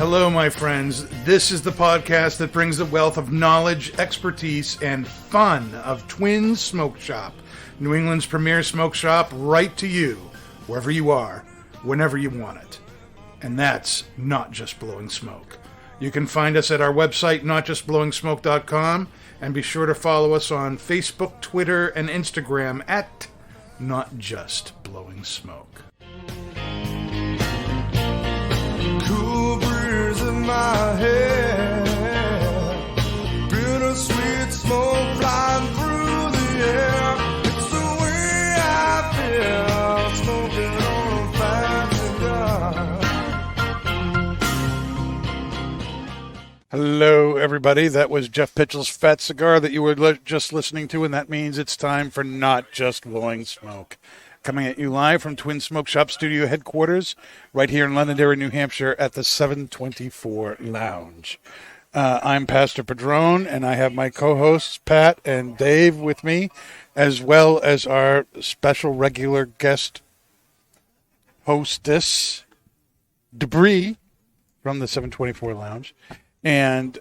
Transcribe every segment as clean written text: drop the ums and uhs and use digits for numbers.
Hello, my friends. This is the podcast that brings the wealth of knowledge, expertise, and fun of Twin Smoke Shop, New England's premier smoke shop, right to you, wherever you are, whenever you want it. And that's not just blowing smoke. You can find us at our website, notjustblowingsmoke.com, and be sure to follow us on Facebook, Twitter, and Instagram at Not Just Blowing Smoke. Cool breeze in my head, bittersweet smoke flying through the air. It's the way I feel, smoking on a fat cigar. Hello, everybody. That was Jeff Pitchell's Fat Cigar that you were just listening to, and that means it's time for Not Just Blowing Smoke. Coming at you live from Twin Smoke Shop Studio headquarters, right here in Londonderry, New Hampshire, at the 724 Lounge. I'm Pastor Padron, and I have my co-hosts, Pat and Dave, with me, as well as our special regular guest hostess, Debris, from the 724 Lounge. And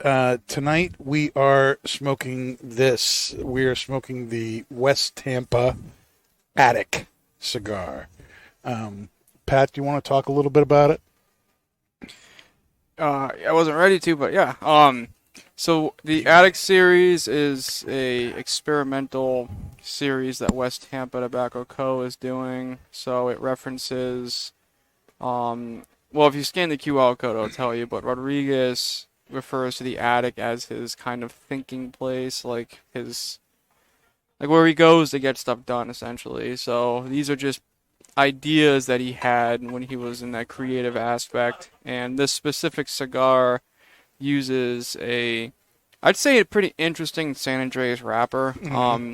tonight we are smoking this. We are smoking the West Tampa Attic cigar. Pat, do you want to talk a little bit about it? I wasn't ready to, but yeah. So the Attic series is a experimental series that West Tampa Tobacco Co. is doing. So it references, well, if you scan the QR code, it'll tell you, but Rodriguez refers to the attic as his kind of thinking place, like where he goes to get stuff done, essentially. So these are just ideas that he had when he was in that creative aspect. And this specific cigar uses I'd say a pretty interesting San Andreas wrapper. Mm-hmm.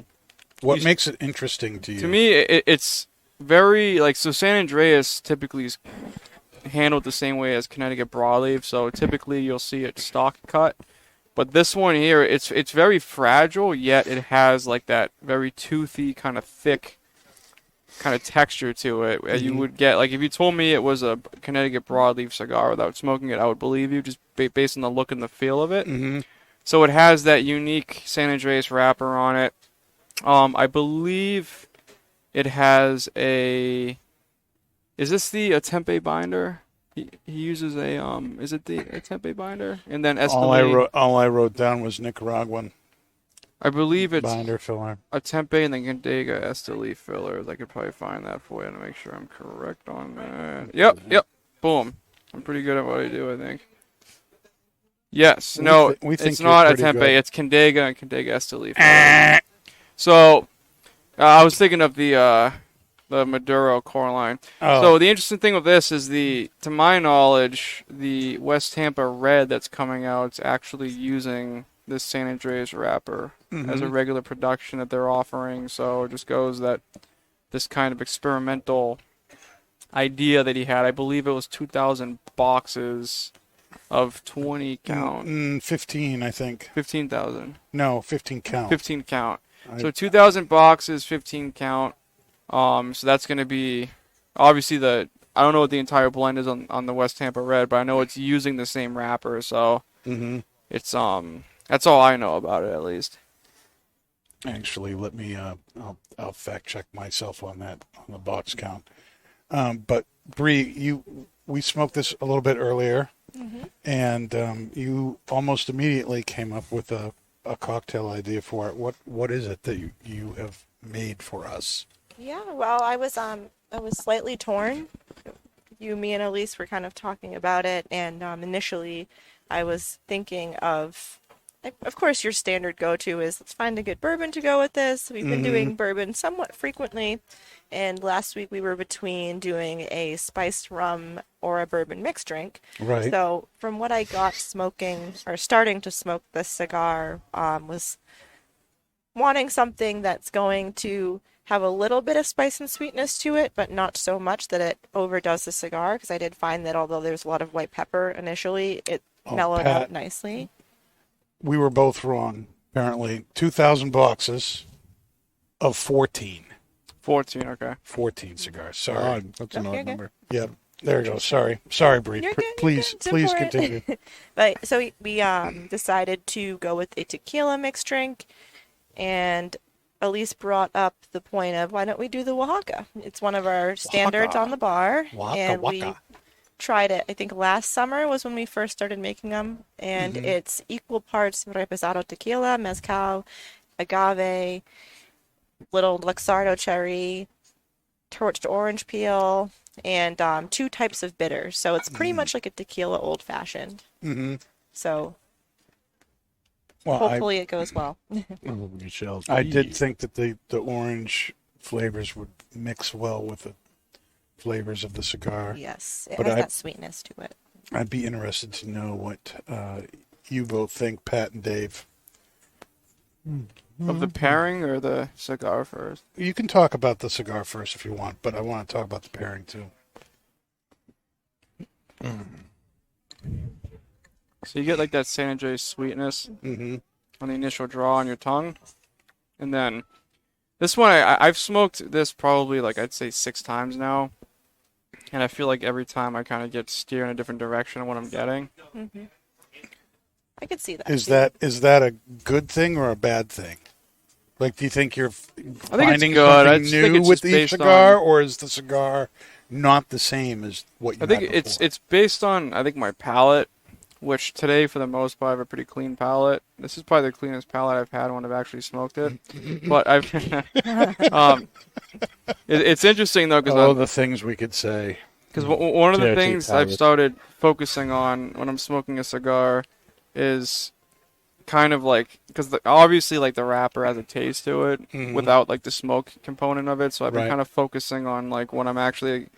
What makes it interesting to you? To me, it's very, so San Andreas typically is handled the same way as Connecticut broadleaf. So typically you'll see it stock cut. But this one here, it's very fragile, yet it has like that very toothy, kind of thick kind of texture to it. Mm-hmm. You would get, if you told me it was a Connecticut broadleaf cigar without smoking it, I would believe you, just based on the look and the feel of it. Mm-hmm. So it has that unique San Andreas wrapper on it. I believe it has is this the Atempe binder? He uses is it the Atempe binder? And then Esteli. All I wrote down was Nicaraguan. I believe it's binder filler. Atempe and then Condega Esteli fillers. I could probably find that for you to make sure I'm correct on that. Yep. Boom. I'm pretty good at what I do, I think. Yes. No, it's not Atempe. Good. It's Condega and Condega Esteli fillers. So, I was thinking of the Maduro Coraline. Oh. So the interesting thing with this is to my knowledge, the West Tampa Red that's coming out is actually using this San Andreas wrapper as a regular production that they're offering. So it just goes that this kind of experimental idea that he had, I believe it was 2,000 boxes of 20 count. 15, I think. 15,000. No, 15 count. 15 count. So 2,000 boxes, 15 count. So that's going to be, obviously I don't know what the entire blend is on the West Tampa Red, but I know it's using the same wrapper, so it's, that's all I know about it, at least. Actually, let me, I'll fact check myself on that, on the box count. But Bree, we smoked this a little bit earlier, and you almost immediately came up with a cocktail idea for it. What is it that you have made for us? Yeah, well, I was slightly torn. Me and Elise were kind of talking about it, and initially I was thinking of course, your standard go-to is let's find a good bourbon to go with this. We've been doing bourbon somewhat frequently, and last week we were between doing a spiced rum or a bourbon mixed drink. Right. So from what I got starting to smoke this cigar, was wanting something that's going to have a little bit of spice and sweetness to it, but not so much that it overdoes the cigar, because I did find that although there's a lot of white pepper initially, it mellowed out nicely. We were both wrong, apparently. 2,000 boxes of 14. 14, okay. 14 cigars. Sorry. That's an odd number. Yep. There you go. Sorry, Bree. You're good, you're Please, good. It's please important. continue. But so we decided to go with a tequila mixed drink, and Elise brought up the point of why don't we do the Oaxaca? It's one of our standards on the bar, and we tried it. I think last summer was when we first started making them, and it's equal parts reposado tequila, mezcal, agave, little Luxardo cherry, torched orange peel, and 2 types of bitters. So it's pretty much like a tequila old fashioned. So hopefully it goes well. I did think that the orange flavors would mix well with the flavors of the cigar. Yes, it But has that sweetness to it. I'd be interested to know what you both think, Pat and Dave. Of the pairing or the cigar first? You can talk about the cigar first if you want, but I want to talk about the pairing too. So you get like that San Andreas sweetness on the initial draw on your tongue. And then this one, I've smoked this probably like I'd say 6 times now. And I feel like every time I kind of get steered in a different direction of what I'm getting. I could see that. Is that a good thing or a bad thing? Like, do you think you're finding good. something new with each cigar, or is the cigar not the same as what you I think had before? it's based on, I think, my palate, which today, for the most part, I have a pretty clean palate. This is probably the cleanest palate I've had when I've actually smoked it. But I've it's interesting, though, because the things we could say. Because one of the JRT things I've started focusing on when I'm smoking a cigar is kind of like, because obviously like the wrapper has a taste to it without like the smoke component of it. So I've been kind of focusing on like when I'm actually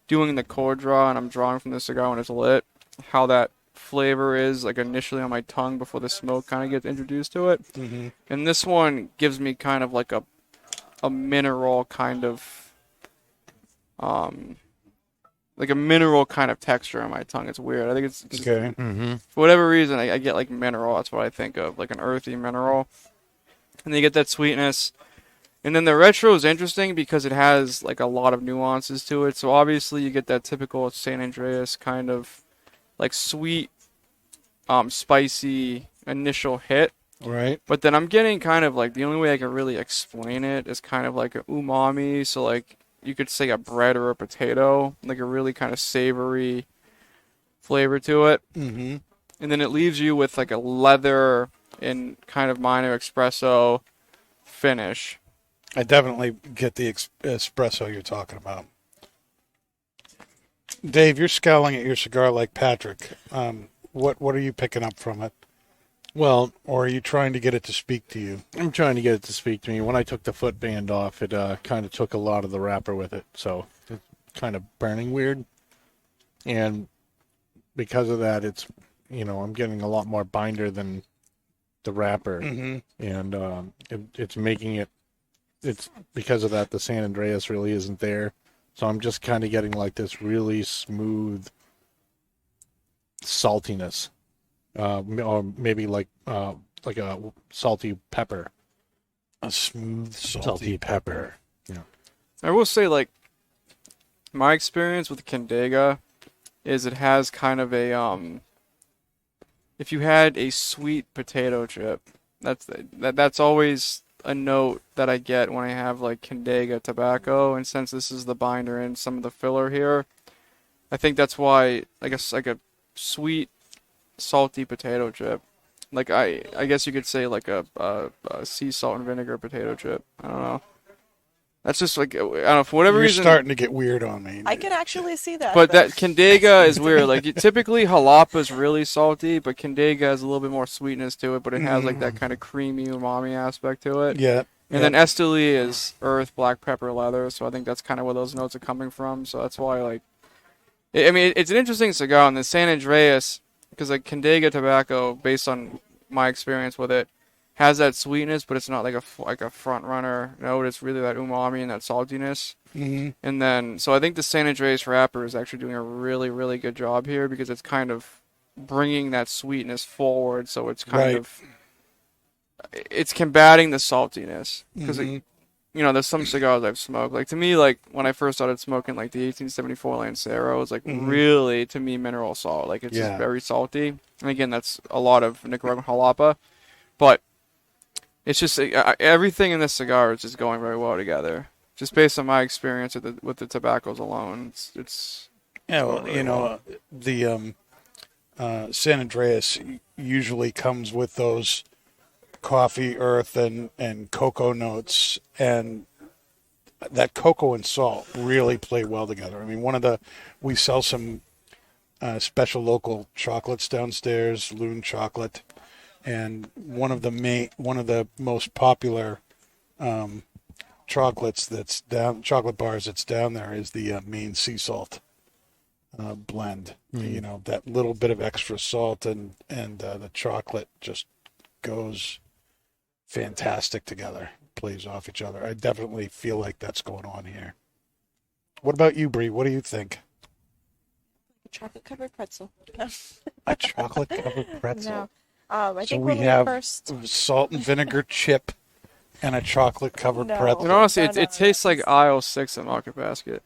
doing the core draw and I'm drawing from the cigar when it's lit, how that flavor is like initially on my tongue before the smoke kind of gets introduced to it. And this one gives me kind of like a mineral kind of like a mineral kind of texture on my tongue. It's weird. I think it's just, Okay. for whatever reason, I get like mineral. That's what I think of, like an earthy mineral. And then you get that sweetness. And then the retro is interesting because it has like a lot of nuances to it. So obviously you get that typical San Andreas kind of like sweet, spicy initial hit. Right. But then I'm getting kind of like, the only way I can really explain it is kind of like an umami. So like, you could say a bread or a potato, like a really kind of savory flavor to it. And then it leaves you with like a leather and kind of minor espresso finish. I definitely get the espresso you're talking about. Dave, you're scowling at your cigar like Patrick. What are you picking up from it? Well, Or are you trying to get it to speak to you? I'm trying to get it to speak to me. When I took the footband off, it kind of took a lot of the wrapper with it, so it's kind of burning weird. And because of that, it's, I'm getting a lot more binder than the wrapper, and it's making it. It's because of that the San Andreas really isn't there, so I'm just kind of getting like this really smooth saltiness. Or maybe like a salty pepper. A smooth, salty pepper. Yeah. I will say, like, my experience with Condega is it has kind of a, if you had a sweet potato chip, that's always a note that I get when I have, like, Condega tobacco, and since this is the binder and some of the filler here, I think that's why, I guess, like a sweet, salty potato chip. Like, I guess you could say, like, a sea salt and vinegar potato chip. I don't know. That's just like, I don't know, for whatever reason. You're starting to get weird on me. I can actually see that. But that Condega is weird. Like, typically Jalapa's really salty, but Condega has a little bit more sweetness to it, but it has like that kind of creamy umami aspect to it. Yeah. And then Esteli is earth, black pepper, leather, so I think that's kind of where those notes are coming from. So that's why, like, I mean, it's an interesting cigar. And the San Andreas, because like Condega tobacco, based on my experience with it, has that sweetness, but it's not like a front runner note. It's really that umami and that saltiness. And then, so I think the San Andreas wrapper is actually doing a really, really good job here because it's kind of bringing that sweetness forward. So it's kind of, it's combating the saltiness because there's some cigars I've smoked. Like, to me, like, when I first started smoking, like, the 1874 Lancero was, like, really, to me, mineral salt. Like, it's just very salty. And again, that's a lot of Nicaraguan jalapa. But it's just, everything in this cigar is just going very well together. Just based on my experience with the tobaccos alone. It's yeah, well, the San Andreas usually comes with those coffee, earth, and cocoa notes, and that cocoa and salt really play well together. I mean, we sell some special local chocolates downstairs, Loon chocolate, and one of the most popular chocolate bars that's down there is the Maine sea salt blend. That little bit of extra salt and the chocolate just goes fantastic together, plays off each other. I definitely feel like that's going on here. What about you, Bree? What do you think? Chocolate covered pretzel. A chocolate covered pretzel. No. I So think we when we have first. salt and vinegar chip and a chocolate covered No. pretzel. And honestly, No, it tastes like aisle 6 at Market Basket.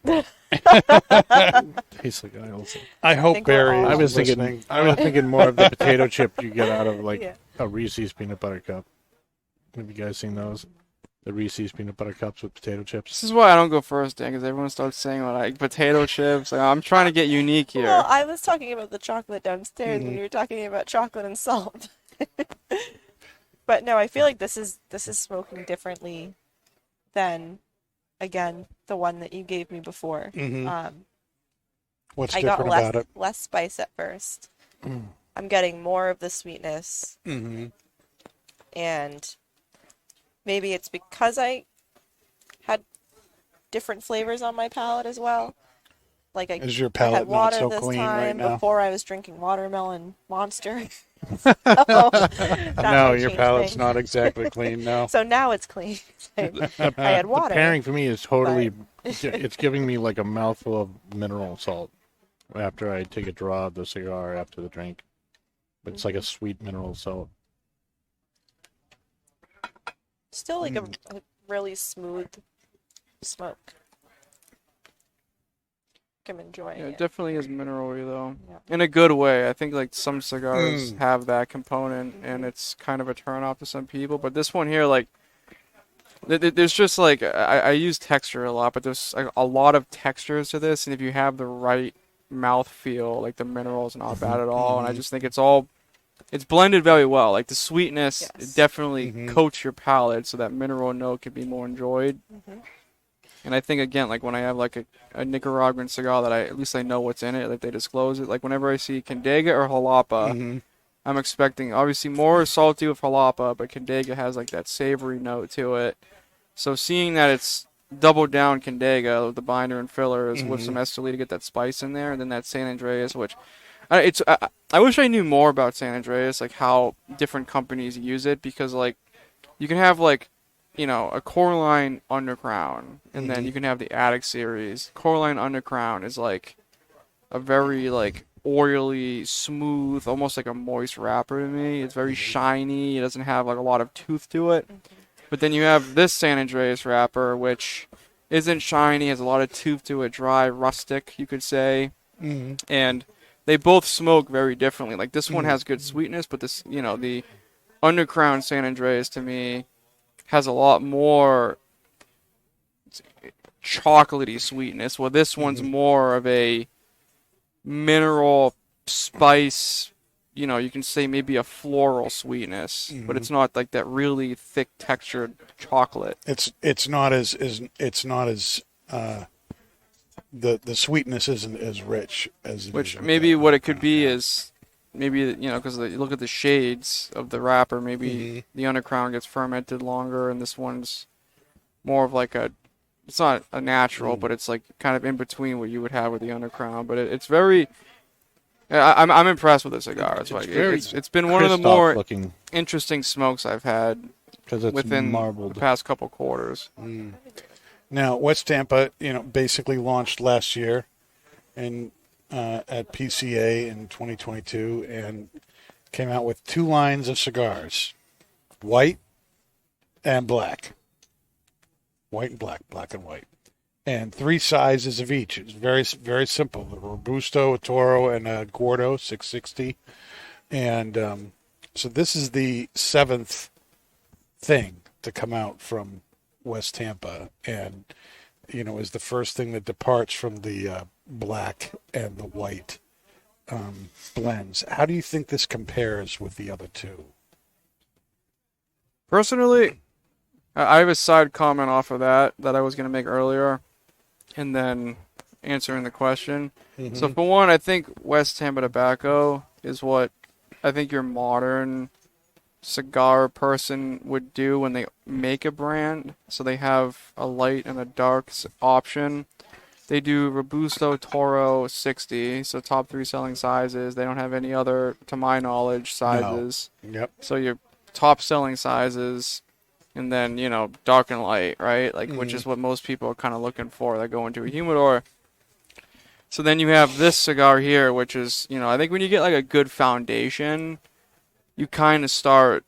Tastes like aisles. I hope think we're Barry all- is listening. I was thinking more of the potato chip you get out of like Yeah. a Reese's peanut butter cup. Have you guys seen those? The Reese's peanut butter cups with potato chips. This is why I don't go first, Dan, because everyone starts saying, like, potato chips. Like, I'm trying to get unique here. Well, I was talking about the chocolate downstairs, and you were talking about chocolate and salt. But no, I feel like this is smoking differently than, again, the one that you gave me before. What's I got different about it? less spice at first. I'm getting more of the sweetness, and maybe it's because I had different flavors on my palate as well. Like Is your I palate had not water so this clean time. right now? Before I was drinking watermelon Monster. No, might your change palate's things. not exactly clean now. So now it's clean. I had water. The pairing for me is totally. It's giving me like a mouthful of mineral salt after I take a draw of the cigar after the drink. But it's like a sweet mineral salt. Still like a really smooth smoke. I'm enjoying Yeah, it it. definitely is mineral-y, though. Yeah. In a good way. I think, like, some cigars have that component, and it's kind of a turn-off to some people. But this one here, like, there's just, like, I use texture a lot, but there's like, a lot of textures to this, and if you have the right mouth feel, like, the mineral's not bad at all, and I just think it's blended very well. Like, the sweetness Yes. definitely coats your palate so that mineral note can be more enjoyed. And I think, again, like, when I have, like, a Nicaraguan cigar that at least I know what's in it, like, they disclose it. Like, whenever I see Condega or Jalapa, I'm expecting, obviously, more salty with Jalapa, but Condega has, like, that savory note to it. So seeing that it's doubled down Condega, the binder and fillers, with some Esteli to get that spice in there, and then that San Andreas, which... I wish I knew more about San Andreas, like, how different companies use it, because, like, you can have, like, a Coraline Undercrown, and then you can have the Attic series. Coraline Undercrown is, like, a very, like, oily, smooth, almost like a moist wrapper to me. It's very shiny. It doesn't have, like, a lot of tooth to it. But then you have this San Andreas wrapper, which isn't shiny, has a lot of tooth to it, dry, rustic, you could say. And they both smoke very differently. Like, this one has good sweetness, but this, the Undercrown San Andreas, to me, has a lot more chocolatey sweetness, while this one's more of a mineral spice, you can say maybe a floral sweetness, but it's not like that really thick textured chocolate. It's not as the sweetness isn't as rich as it Which is maybe what it could be is maybe, because you look at the shades of the wrapper, maybe the Undercrown gets fermented longer, and this one's more of like it's not a natural, but it's like kind of in between what you would have with the Undercrown. But it's very, I'm impressed with the cigar. It's been one of the more looking interesting smokes I've had because it's within marbled. the past couple quarters. Now, West Tampa, basically launched last year, and at PCA in 2022, and came out with 2 lines of cigars, white and black. white and black, black and white. And 3 sizes of each. It's very, very simple. The Robusto, a Toro, and a Gordo, 660. And so this is the 7th thing to come out from West Tampa, and is the first thing that departs from the black and the white blends. How do you think this compares with the other 2? Personally, I have a side comment off of that I was going to make earlier, and then answering the question. Mm-hmm. So for one, I think West Tampa Tobacco is what I think your modern cigar person would do when they make a brand. So they have a light and a dark option. They do Robusto, Toro, 60, so top 3 selling sizes. They don't have any other, to my knowledge, sizes. No. Yep. So your top selling sizes, and then, dark and light, right? Like, which is what most people are kind of looking for that go into a humidor. So then you have this cigar here, which is, I think when you get like a good foundation, you kind of start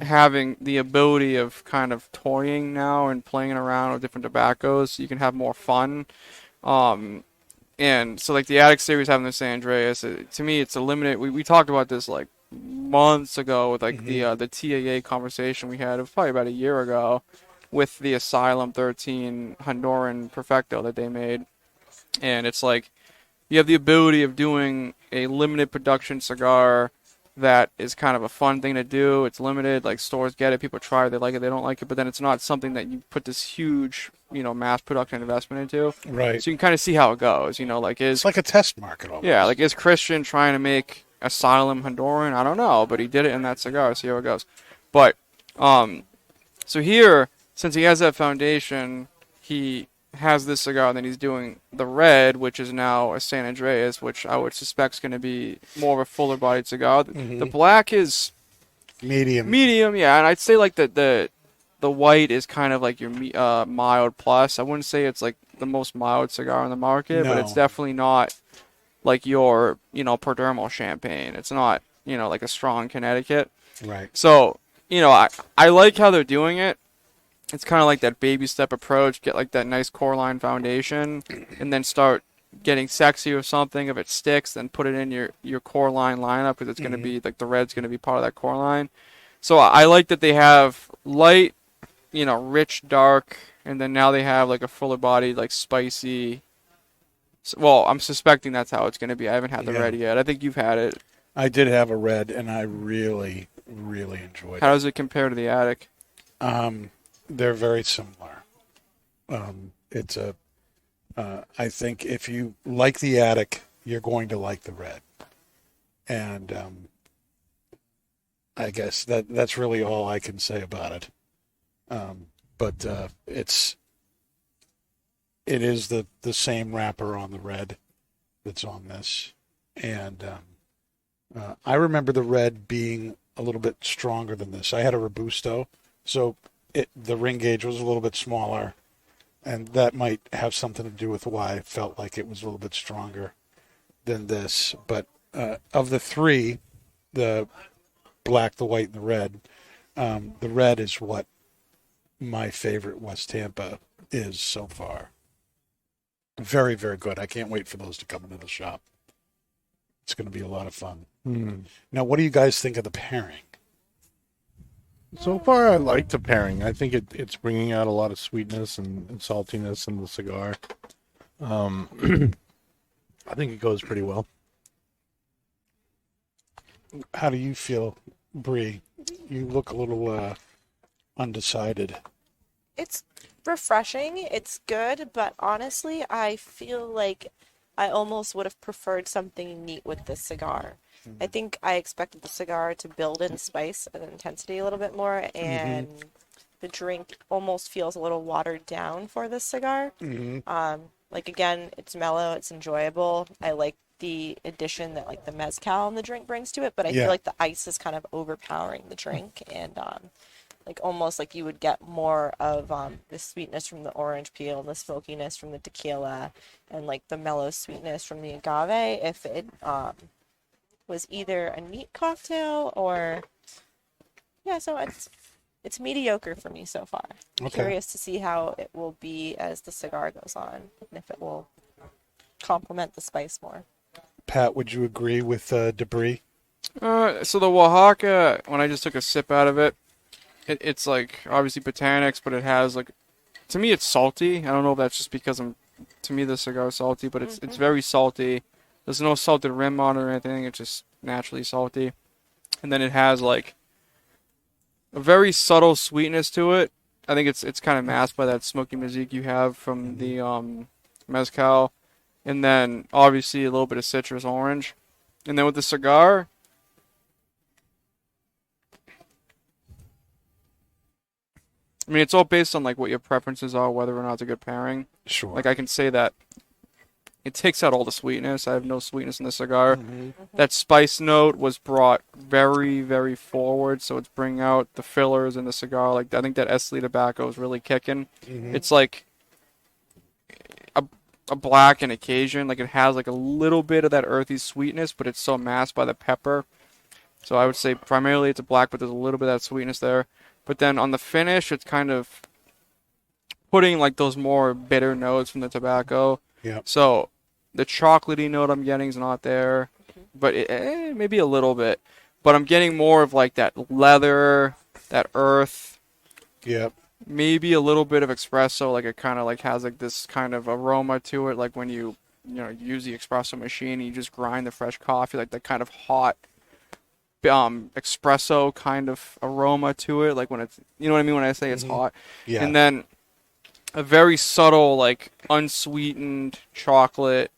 having the ability of kind of toying now and playing around with different tobaccos, so you can have more fun. And so like the Attic series having the San Andreas, to me it's a limited. We talked about this like months ago with like the TAA conversation we had. It was probably about a year ago with the Asylum 13 Honduran Perfecto that they made. And it's like you have the ability of doing a limited production cigar that is kind of a fun thing to do. It's limited, like stores get it, people try it, they like it, they don't like it, but then it's not something that you put this huge, mass production investment into. Right. So you can kind of see how it goes, like it's like a test market almost. Yeah, like is Christian trying to make Asylum Honduran? I don't know, but he did it in that cigar, see how it goes. But, so here, since he has that foundation, he has this cigar, and then he's doing the red, which is now a San Andreas, which I would suspect is going to be more of a fuller bodied cigar. The black is medium, yeah, and I'd say like the white is kind of like your mild plus. I wouldn't say it's like the most mild cigar on the market, but it's definitely not like your Perdermal champagne. It's not like a strong Connecticut. Right. So I like how they're doing it. It's kind of like that baby step approach. Get like that nice core line foundation, and then start getting sexy with something. If it sticks, then put it in your core line lineup, because it's going to be like the red's going to be part of that core line. So I like that they have light, rich, dark, and then now they have like a fuller bodied, like spicy. Well, I'm suspecting that's how it's going to be. I haven't had the red yet. I think you've had it. I did have a red, and I really, really enjoyed it. How does it compare to the Attic? They're very similar. I think if you like the Attic, you're going to like the red. And I guess that's really all I can say about it. But it is the same wrapper on the red that's on this. And I remember the red being a little bit stronger than this. I had a Robusto, so the ring gauge was a little bit smaller, and that might have something to do with why I felt like it was a little bit stronger than this. But of the 3, the black, the white, and the red is what my favorite West Tampa is so far. Very, very good. I can't wait for those to come into the shop. It's going to be a lot of fun. Now, what do you guys think of the pairing? So far, I like the pairing. I think it's bringing out a lot of sweetness and saltiness in the cigar. I think it goes pretty well. How do you feel, Bree? You look a little undecided. It's refreshing. It's good, but honestly, I feel like I almost would have preferred something neat with this cigar. I think I expected the cigar to build in spice and intensity a little bit more, and the drink almost feels a little watered down for this cigar. Like, again, it's mellow, it's enjoyable. I like the addition that like the mezcal in the drink brings to it, but I feel like the ice is kind of overpowering the drink, and like almost like you would get more of the sweetness from the orange peel and the smokiness from the tequila, and like the mellow sweetness from the agave if it was either a neat cocktail or so it's mediocre for me so far. Okay. Curious to see how it will be as the cigar goes on, and if it will complement the spice more. Pat, would you agree with Debris? So the Oaxaca, when I just took a sip out of it, it's like obviously botanics, but it has like, to me it's salty. I don't know if that's just because to me the cigar is salty, but it's very salty. There's no salted rim on it or anything. It's just naturally salty. And then it has like a very subtle sweetness to it. I think it's kind of masked by that smoky mezquite you have from the mezcal. And then obviously a little bit of citrus orange. And then with the cigar, I mean, it's all based on like what your preferences are, whether or not it's a good pairing. Sure. Like I can say that it takes out all the sweetness. I have no sweetness in the cigar. That spice note was brought very, very forward, so it's bringing out the fillers in the cigar. Like I think that Esteli tobacco is really kicking. It's like a black and occasion. Like it has like a little bit of that earthy sweetness, but it's so masked by the pepper. So I would say primarily it's a black, but there's a little bit of that sweetness there. But then on the finish, it's kind of putting like those more bitter notes from the tobacco. Yeah. So the chocolatey note I'm getting is not there, but maybe a little bit. But I'm getting more of like that leather, that earth. Yep. Maybe a little bit of espresso. Like it kind of like has like this kind of aroma to it. Like when you use the espresso machine and you just grind the fresh coffee, like that kind of hot espresso kind of aroma to it, like when it's, you know what I mean when I say it's hot. Yeah. And then a very subtle like unsweetened chocolate,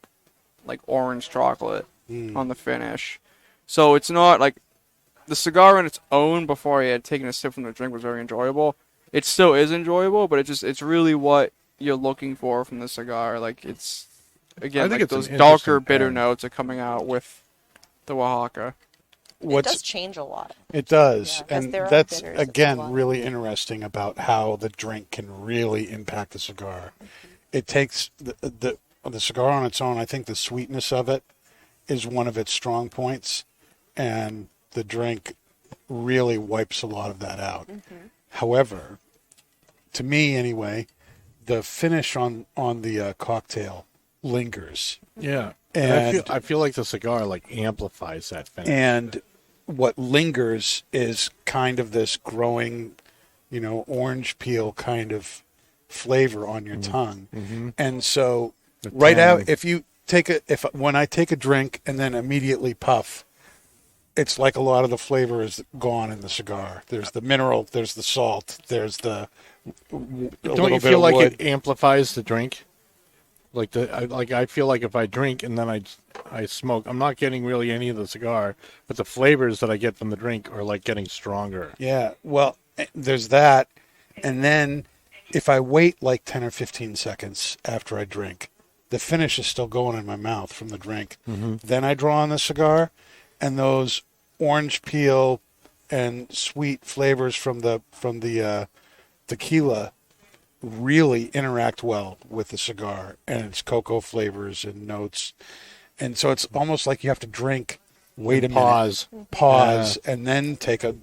like orange chocolate on the finish. So it's not like the cigar on its own before I had taken a sip from the drink was very enjoyable. It still is enjoyable, but it's really what you're looking for from the cigar. Like it's, again, I think like it's those an darker interesting bitter pairing. notes are coming out with the Oaxaca. It does change a lot. It does, Yeah, as and there are that's bitters, it's a again lot. really interesting about how the drink can really impact the cigar. It takes the cigar on its own. I think the sweetness of it is one of its strong points, and the drink really wipes a lot of that out. However, to me anyway, the finish on the cocktail lingers. Yeah. And I feel like the cigar like amplifies that finish. And what lingers is kind of this growing, orange peel kind of flavor on your tongue. And so right out, when I take a drink and then immediately puff, it's like a lot of the flavor is gone in the cigar. There's the mineral, there's the salt, there's the Don't you feel like it amplifies the drink? Like I feel like if I drink and then I smoke, I'm not getting really any of the cigar, but the flavors that I get from the drink are like getting stronger. Yeah, well, there's that. And then if I wait like 10 or 15 seconds after I drink, the finish is still going in my mouth from the drink. Then I draw on the cigar, and those orange peel and sweet flavors from the tequila really interact well with the cigar and its cocoa flavors and notes. And so it's almost like you have to drink, wait a minute, pause, and then take a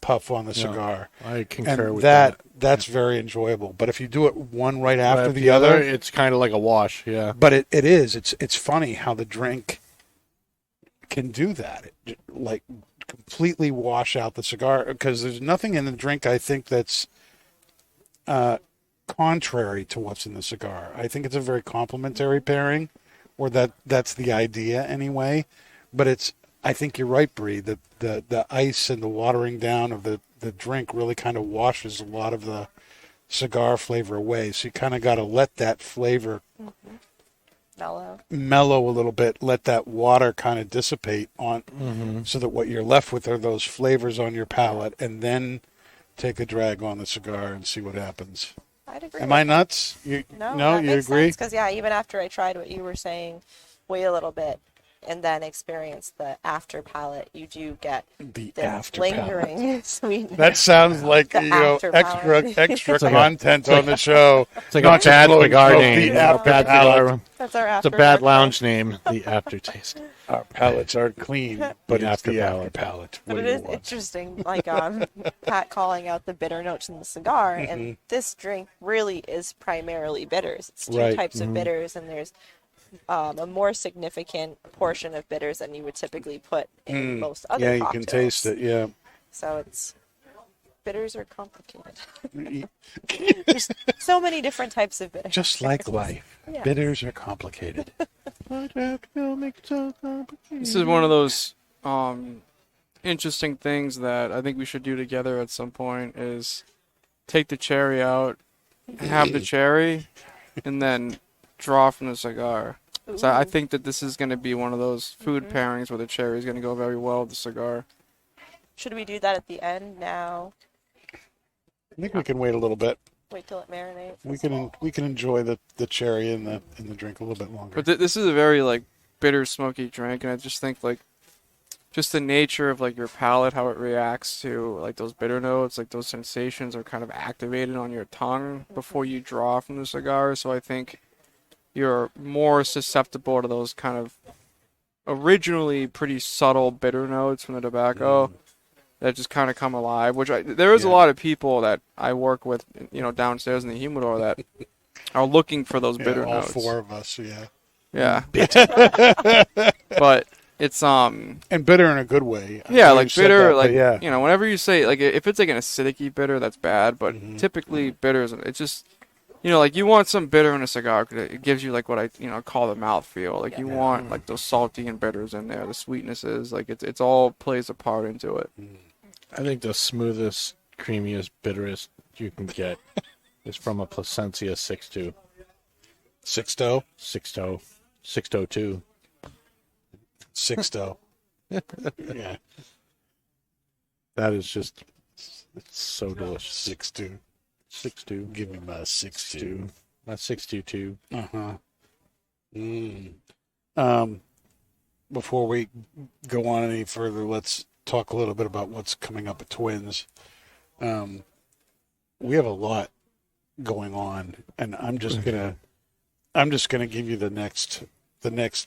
puff on the cigar. I concur and with that. That's very enjoyable. But if you do it one right after the other, it's kind of like a wash. Yeah. But it is. It's funny how the drink can do that. It, like completely wash out the cigar, because there's nothing in the drink I think that's contrary to what's in the cigar. I think it's a very complementary pairing, or that's the idea anyway. But I think you're right, Bree. The ice and the watering down of the drink really kind of washes a lot of the cigar flavor away. So you kind of got to let that flavor mellow a little bit, let that water kind of dissipate on, so that what you're left with are those flavors on your palate, and then take a drag on the cigar and see what happens. I'd agree. Am I nuts? No, you agree? Because even after I tried what you were saying, wait a little bit, and then experience the after palate, you do get The this after palate. lingering sweetness. That sounds like The after palate. extra like content on the show. It's like Not a just bad blowing cigar smoke, name. the after Bad palate. cigar. That's our It's after a bad palate. lounge name. The aftertaste. Our palates are clean, but it's after the palate. after palate. But What it do you is want? interesting, like Pat calling out the bitter notes in the cigar, and this drink really is primarily bitters. It's two Right. types of bitters, and there's a more significant portion of bitters than you would typically put in most other Yeah, you cocktails. can taste it. Yeah. So it's bitters are complicated. There's so many different types of bitters. Just like life, Yeah. bitters are complicated. This is one of those interesting things that I think we should do together at some point is take the cherry out, have the cherry, and then draw from the cigar. So I think that this is going to be one of those food pairings where the cherry is going to go very well with the cigar. Should we do that at the end now? I think we can wait a little bit. Wait till it marinates. We can enjoy the cherry in the drink a little bit longer. But this is a very like bitter, smoky drink, and I just think like just the nature of like your palate, how it reacts to like those bitter notes, like those sensations are kind of activated on your tongue before you draw from the cigar. So I think you're more susceptible to those kind of originally pretty subtle bitter notes from the tobacco that just kind of come alive. There is a lot of people that I work with, downstairs in the humidor that are looking for those bitter all notes. four of us, yeah. Yeah. But it's And bitter in a good way. I yeah, know like you said bitter, that, like but yeah. whenever you say like if it's like an acidic bitter, that's bad. But typically bitters, it's just like you want some bitter in a cigar because it gives you like what I call the mouthfeel. Like you want like those salty and bitters in there, the sweetnesses. Like it's all plays a part into it. I think the smoothest, creamiest, bitterest you can get is from a Placencia 6-2. Sixto? 6-0. 602. Sixto. Yeah. That is just, it's so delicious. 6-2. 6-2. Give me my 6-2. My 622. Before we go on any further, let's talk a little bit about what's coming up at Twins. We have a lot going on, and I'm just gonna give you the next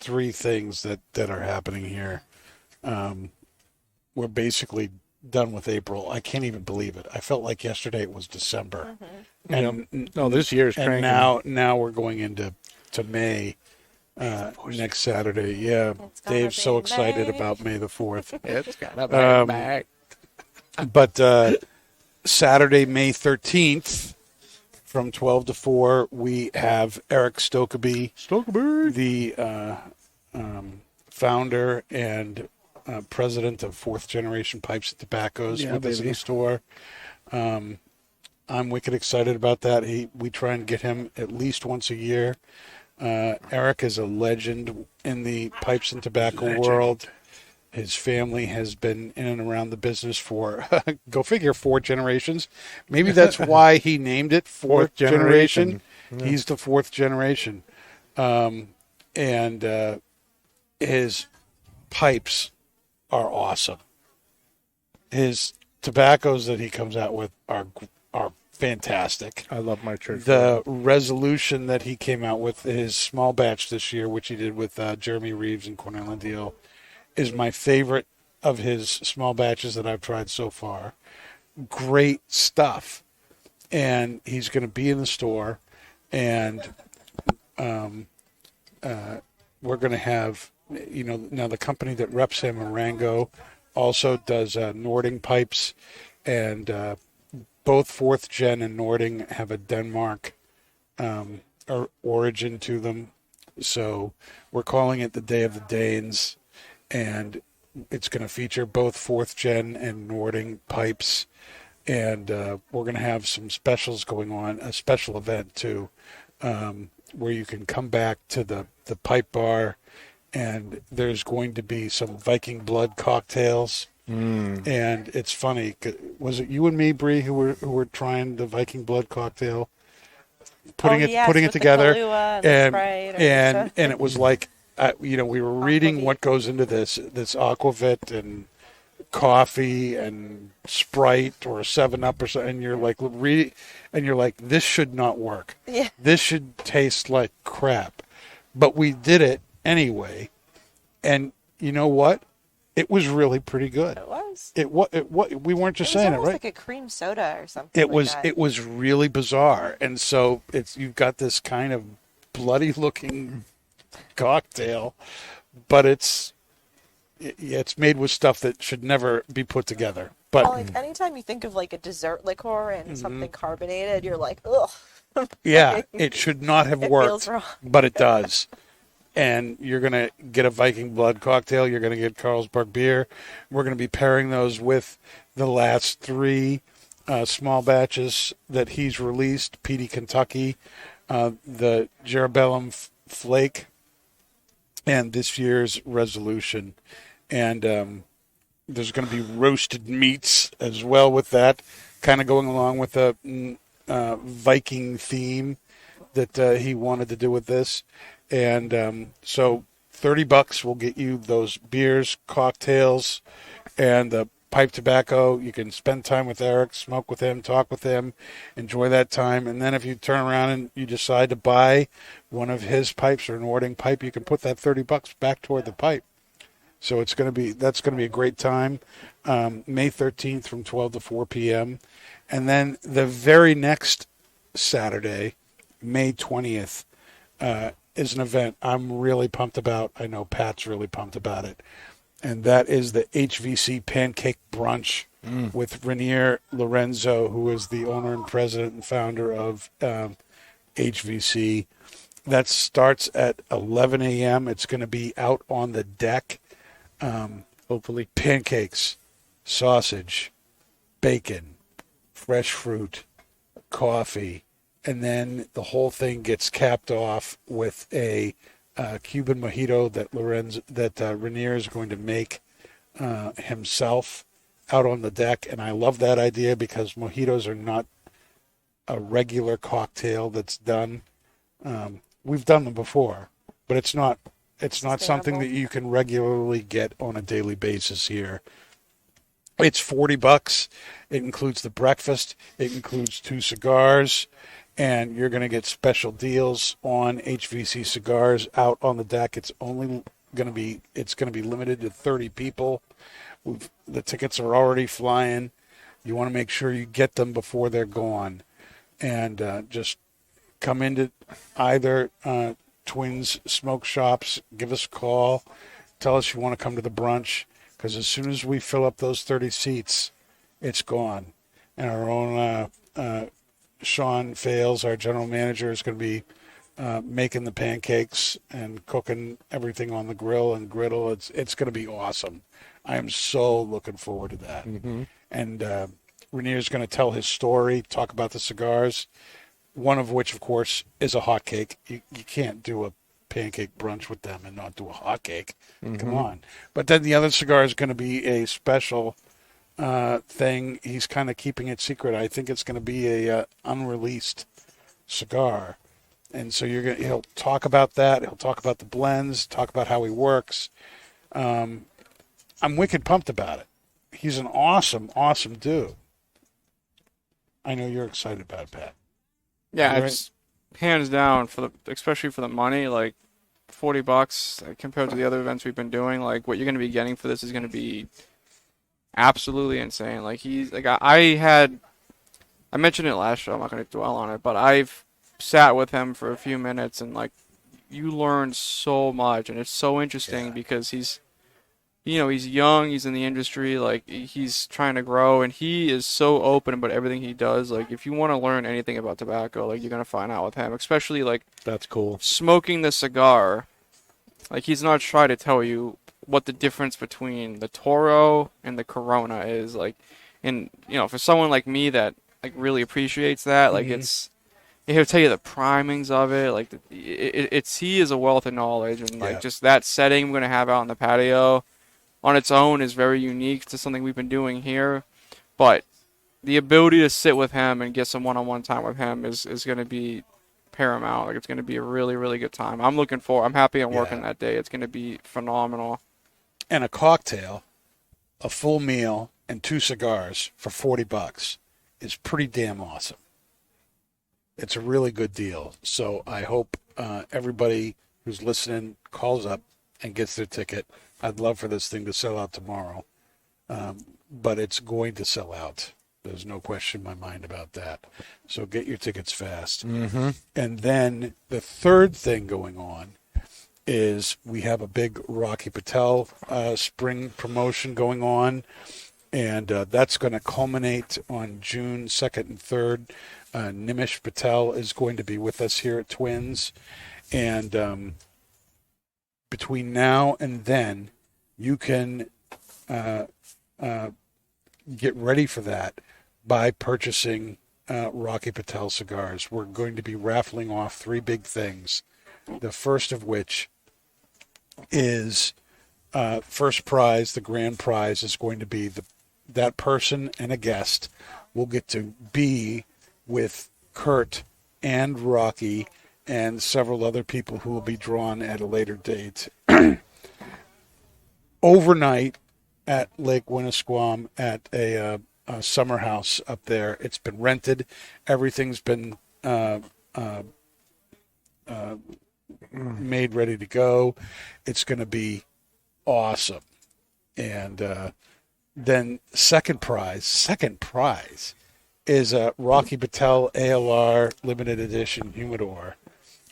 three things that are happening here. We're basically done with April. I can't even believe it. I felt like yesterday it was December, and No, this year's and cranking. now we're going into May. Next Saturday, yeah. It's gonna Dave's so be excited May. about May the 4th. It's got a back. But Saturday, May 13th, from 12 to 4, we have Eric Stokeby, the founder and president of Fourth Generation Pipes and Tobaccos, with us in the store. I'm wicked excited about that. We try and get him at least once a year. Eric is a legend in the pipes and tobacco world. His family has been in and around the business for, go figure, 4 generations. Maybe that's why he named it Fourth Generation. Yeah. He's the 4th generation. And his pipes are awesome. His tobaccos that he comes out with are fantastic. I love my church. The resolution that he came out with, his small batch this year, which he did with Jeremy Reeves and Cornell and Deal, is my favorite of his small batches that I've tried so far. Great stuff. And he's going to be in the store, and we're going to have, now the company that reps him, Arango, also does Nording pipes, and both 4th Gen and Nording have a Denmark origin to them. So we're calling it the Day of the Danes, and it's going to feature both 4th Gen and Nording pipes. And we're going to have some specials going on, a special event too, where you can come back to the pipe bar, and there's going to be some Viking blood cocktails. And it's funny. Was it you and me, Bree, who were trying the Viking blood cocktail, putting it together, and it was like we were reading what goes into this Aquavit and coffee and Sprite or a 7-Up or something, and you're like this should not work. Yeah. This should taste like crap. But we did it anyway, and you know what? It was really pretty good. It was. We weren't just It was saying it, almost right? like a cream soda or something. It like was that. it was really bizarre, and so you've got this kind of bloody looking cocktail, but it's made with stuff that should never be put together. But Like anytime you think of like a dessert liqueur and something carbonated, you're like, ugh. yeah, it should not have It worked, feels wrong. but it does. And you're going to get a Viking Blood cocktail. You're going to get Carlsberg beer. We're going to be pairing those with the last 3 small batches that he's released. Petey Kentucky, the Jerebellum Flake, and this year's Resolution. And there's going to be roasted meats as well with that, kind of going along with the Viking theme that he wanted to do with this. And so $30 will get you those beers, cocktails, and the pipe tobacco. You can spend time with Eric, smoke with him, talk with him, enjoy that time. And then if you turn around and you decide to buy one of his pipes or an Ording pipe, you can put that $30 back toward the pipe. So that's going to be a great time. May 13th from 12 to 4 p.m. And then the very next Saturday, May 20th, is an event I'm really pumped about. I know Pat's really pumped about it. And that is the HVC Pancake Brunch with Rainier Lorenzo, who is the owner and president and founder of HVC. That starts at 11 a.m. It's going to be out on the deck. Hopefully. Pancakes, sausage, bacon, fresh fruit, coffee, and then the whole thing gets capped off with a Cuban mojito that Rainier is going to make himself out on the deck. And I love that idea because mojitos are not a regular cocktail that's done. We've done them before, but it's not something that you can regularly get on a daily basis here. It's $40. It includes the breakfast. It includes 2 cigars. And you're going to get special deals on HVC cigars out on the deck. It's going to be limited to 30 people. The tickets are already flying. You want to make sure you get them before they're gone. And just come into either Twins Smoke Shops, give us a call, tell us you want to come to the brunch, because as soon as we fill up those 30 seats, it's gone. And our own Sean Fales, our general manager, is going to be making the pancakes and cooking everything on the grill and griddle. It's going to be awesome. I am so looking forward to that. Mm-hmm. And Rainier's going to tell his story, talk about the cigars, one of which, of course, is a hot cake. You can't do a pancake brunch with them and not do a hot cake. Mm-hmm. Come on. But then the other cigar is going to be a special thing. He's kind of keeping it secret. I think it's going to be a unreleased cigar, and so he'll talk about that. He'll talk about the blends, talk about how he works. I'm wicked pumped about it. He's an awesome dude. I know you're excited about it, Pat. Yeah, Right? it's hands down especially for the money, like $40 compared to the other events we've been doing. Like what you're going to be getting for this is going to be absolutely insane. Like I mentioned it last show. I'm not going to dwell on it, but I've sat with him for a few minutes and like you learn so much, and it's so interesting because he's young, he's in the industry, like he's trying to grow, and he is so open about everything he does. Like if you want to learn anything about tobacco, like you're going to find out with him, especially like That's cool. smoking the cigar. Like he's not trying to tell you what the difference between the Toro and the Corona is, like, and for someone like me that like really appreciates that, like he'll tell you the primings of it, like he is a wealth of knowledge, and like just that setting we're gonna have out on the patio on its own is very unique to something we've been doing here, but the ability to sit with him and get some one-on-one time with him is going to be paramount. Like, it's going to be a really, really good time. I'm happy I'm working that day. It's going to be phenomenal. And a cocktail, a full meal, and 2 cigars for $40 is pretty damn awesome. It's a really good deal. So I hope everybody who's listening calls up and gets their ticket. I'd love for this thing to sell out tomorrow, but it's going to sell out. There's no question in my mind about that. So get your tickets fast. Mm-hmm. And then the third thing going on is we have a big Rocky Patel spring promotion going on, and that's going to culminate on June 2nd and 3rd. Nimish Patel is going to be with us here at Twins, and between now and then, you can get ready for that by purchasing Rocky Patel cigars. We're going to be raffling off 3 big things. The first of which is first prize, the grand prize is going to be that person and a guest will get to be with Kurt and Rocky and several other people who will be drawn at a later date overnight at Lake Winnisquam at a summer house up there. It's been rented. Everything's been made ready to go. It's going to be awesome. And then second prize is a Rocky Patel ALR limited edition humidor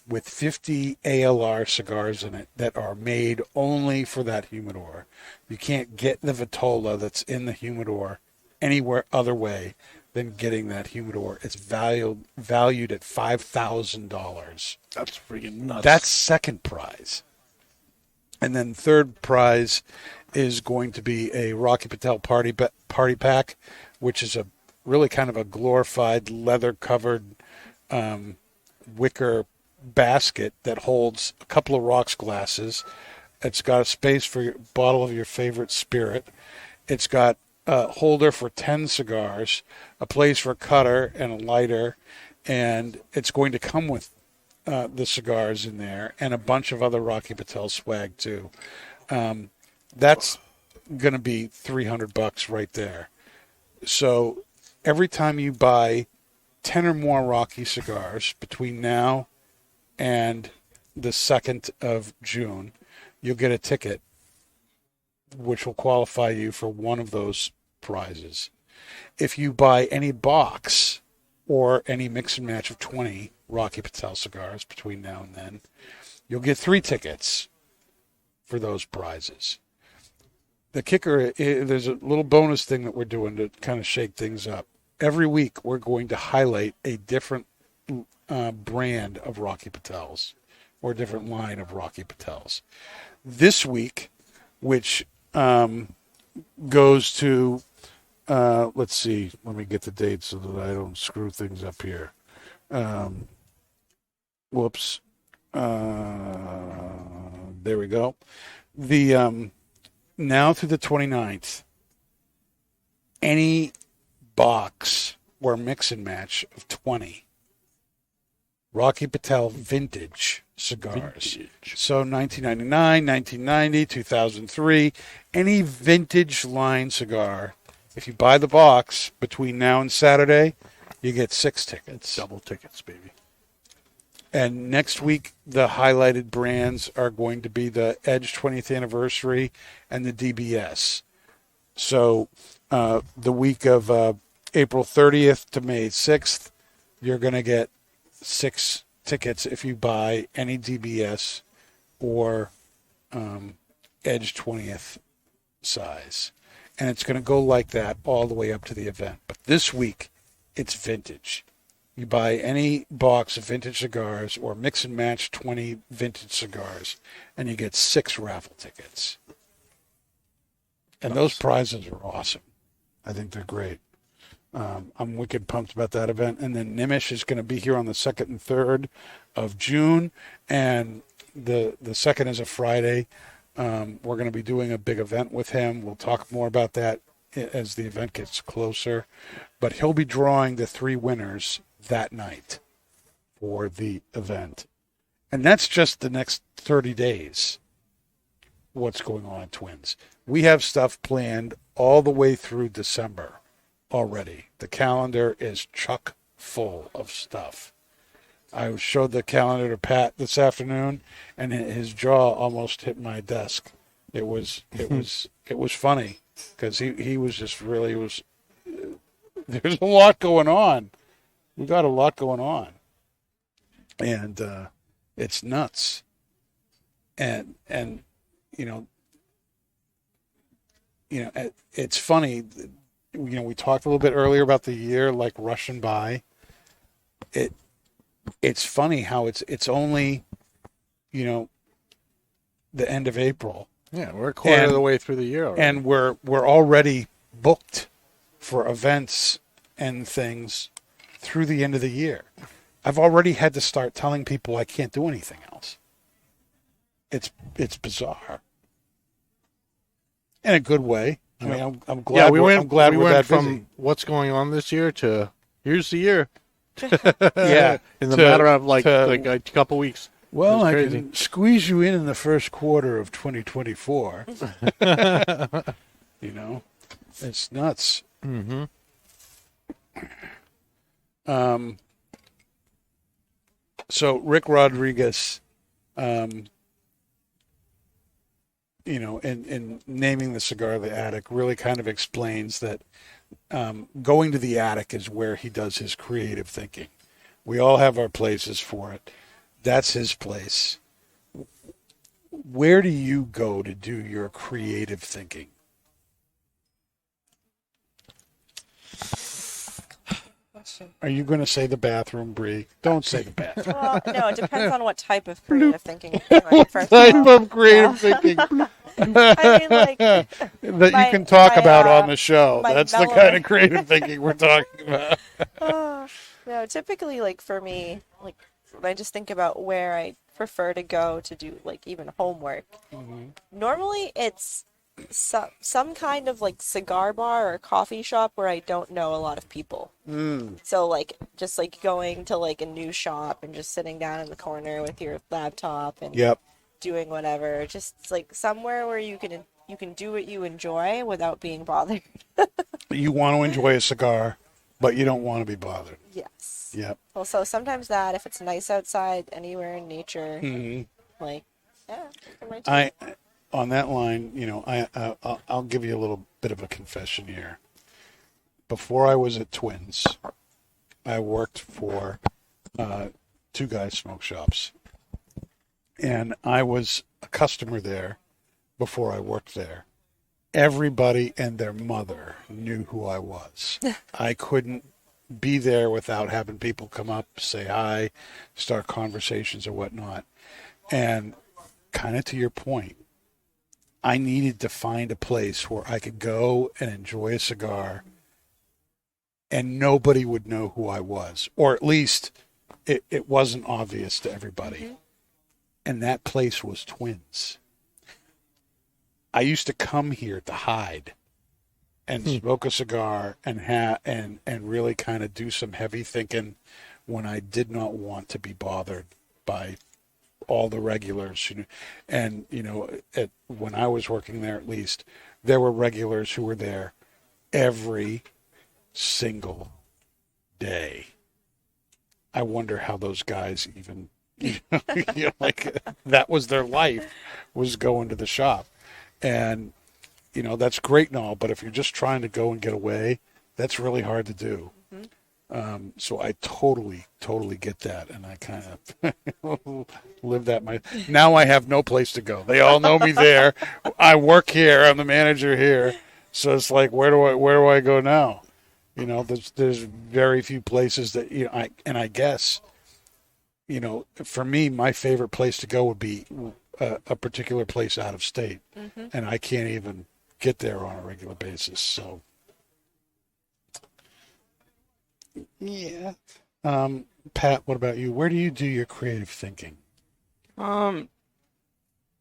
with 50 ALR cigars in it that are made only for that humidor. You can't get the Vitola that's in the humidor anywhere other way than getting that humidor. It's valued at $5,000. That's freaking nuts. That's second prize. And then third prize is going to be a Rocky Patel party pack, which is a really kind of a glorified leather-covered wicker basket that holds a couple of rocks glasses. It's got a space for your bottle of your favorite spirit. It's got a holder for 10 cigars, a place for a cutter and a lighter, and it's going to come with the cigars in there and a bunch of other Rocky Patel swag too. That's going to be $300 right there. So every time you buy 10 or more Rocky cigars between now and the 2nd of June, you'll get a ticket which will qualify you for one of those prizes. If you buy any box or any mix and match of 20 Rocky Patel cigars between now and then, you'll get 3 tickets for those prizes. The kicker, there's a little bonus thing that we're doing to kind of shake things up. Every week, we're going to highlight a different brand of Rocky Patels or a different line of Rocky Patels. This week, which goes to, let's see, let me get the date so that I don't screw things up here. Whoops. There we go. The now through the 29th, any box or mix and match of 20 Rocky Patel vintage cigars. So 1999, 1990, 2003, any vintage line cigar. If you buy the box between now and Saturday, you get 6 tickets. Double tickets, baby. And next week, the highlighted brands are going to be the Edge 20th Anniversary and the DBS. So the week of April 30th to May 6th, you're going to get 6 tickets if you buy any DBS or Edge 20th size. And it's going to go like that all the way up to the event. But this week, it's vintage. You buy any box of vintage cigars or mix and match 20 vintage cigars, and you get 6 raffle tickets. And those prizes are awesome. I think they're great. I'm wicked pumped about that event. And then Nimish is going to be here on the 2nd and 3rd of June, and the 2nd is a Friday. We're going to be doing a big event with him. We'll talk more about that as the event gets closer. But he'll be drawing the 3 winners that night. for the event. And that's just the next 30 days, what's going on at Twins. We have stuff planned all the way through December already. The calendar is chock full of stuff. I showed the calendar to Pat this afternoon, and his jaw almost hit my desk. It was funny because he was just really was. There's a lot going on. We got a lot going on, and it's nuts. And it's funny. We talked a little bit earlier about the year like rushing by. It's funny how it's only, the end of April. Yeah, we're a quarter of the way through the year already. And we're already booked for events and things through the end of the year. I've already had to start telling people I can't do anything else. It's bizarre. In a good way. I mean, I'm glad. Yeah, I'm glad we're that from busy. what's going on this year to here's the year. Yeah, in the matter of like a couple weeks. Well, I crazy. can squeeze you in the first quarter of 2024. It's nuts. Mm-hmm. So Rick Rodriguez, in naming the cigar the attic, really kind of explains that going to the attic is where he does his creative thinking. We all have our places for it. That's his place. Where do you go to do your creative thinking? Are you going to say the bathroom, Bree? Don't say the bathroom. Well, no, it depends on what type of creative thinking you're doing. First Type of all. of creative thinking I mean, like, that you my- can talk my, about on the show. my That's the mellow- kind of creative thinking we're talking about. No, typically, like, for me, like, when I just think about where I prefer to go to do, like, even homework, normally it's some kind of, like, cigar bar or coffee shop where I don't know a lot of people. So, like, just, like, going to, like, a new shop and just sitting down in the corner with your laptop and Yep. doing whatever. Just, like, somewhere where you can do what you enjoy without being bothered. You want to enjoy a cigar, but you don't want to be bothered. Yes. Yep. Well, so sometimes that, if it's nice outside, anywhere in nature, like, yeah. for my time. On that line, I'll give you a little bit of a confession here. Before I was at Twins, I worked for Two Guys Smoke Shops. And I was a customer there before I worked there. Everybody and their mother knew who I was. I couldn't be there without having people come up, say hi, start conversations or whatnot. And kind of to your point, I needed to find a place where I could go and enjoy a cigar and nobody would know who I was, or at least it wasn't obvious to everybody. And that place was Twins. I used to come here to hide and smoke a cigar and really kind of do some heavy thinking when I did not want to be bothered by all the regulars. And when I was working there, at least, there were regulars who were there every single day. I wonder how those guys even, like that was their life, was going to the shop. And, that's great and all, but if you're just trying to go and get away, that's really hard to do. So I totally get that. And I kind of live that. Now I have no place to go. They all know me there. I work here. I'm the manager here. So it's like, where do I go now? There's very few places that, I guess, for me, my favorite place to go would be a particular place out of state. And I can't even get there on a regular basis. So, yeah. Pat, what about you? Where do you do your creative thinking? So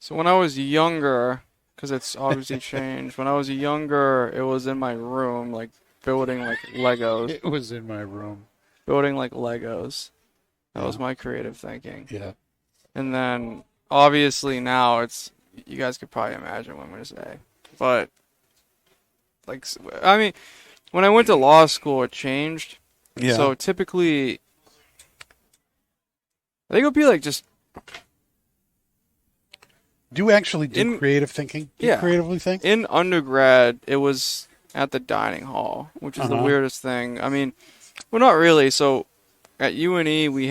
when I was younger, because it's obviously changed, when I was younger, it was in my room, like building like Legos. It was in my room. Building like Legos. That was my creative thinking. Yeah. And then obviously now it's, you guys could probably imagine what I'm going to say. But like, I mean, when I went to law school, it changed. Yeah. So typically, I think it would be like just, Do you actually do creative thinking? Do you yeah. creatively think? In undergrad, it was at the dining hall, which is the weirdest thing. I mean, well, not really. So at UNE, we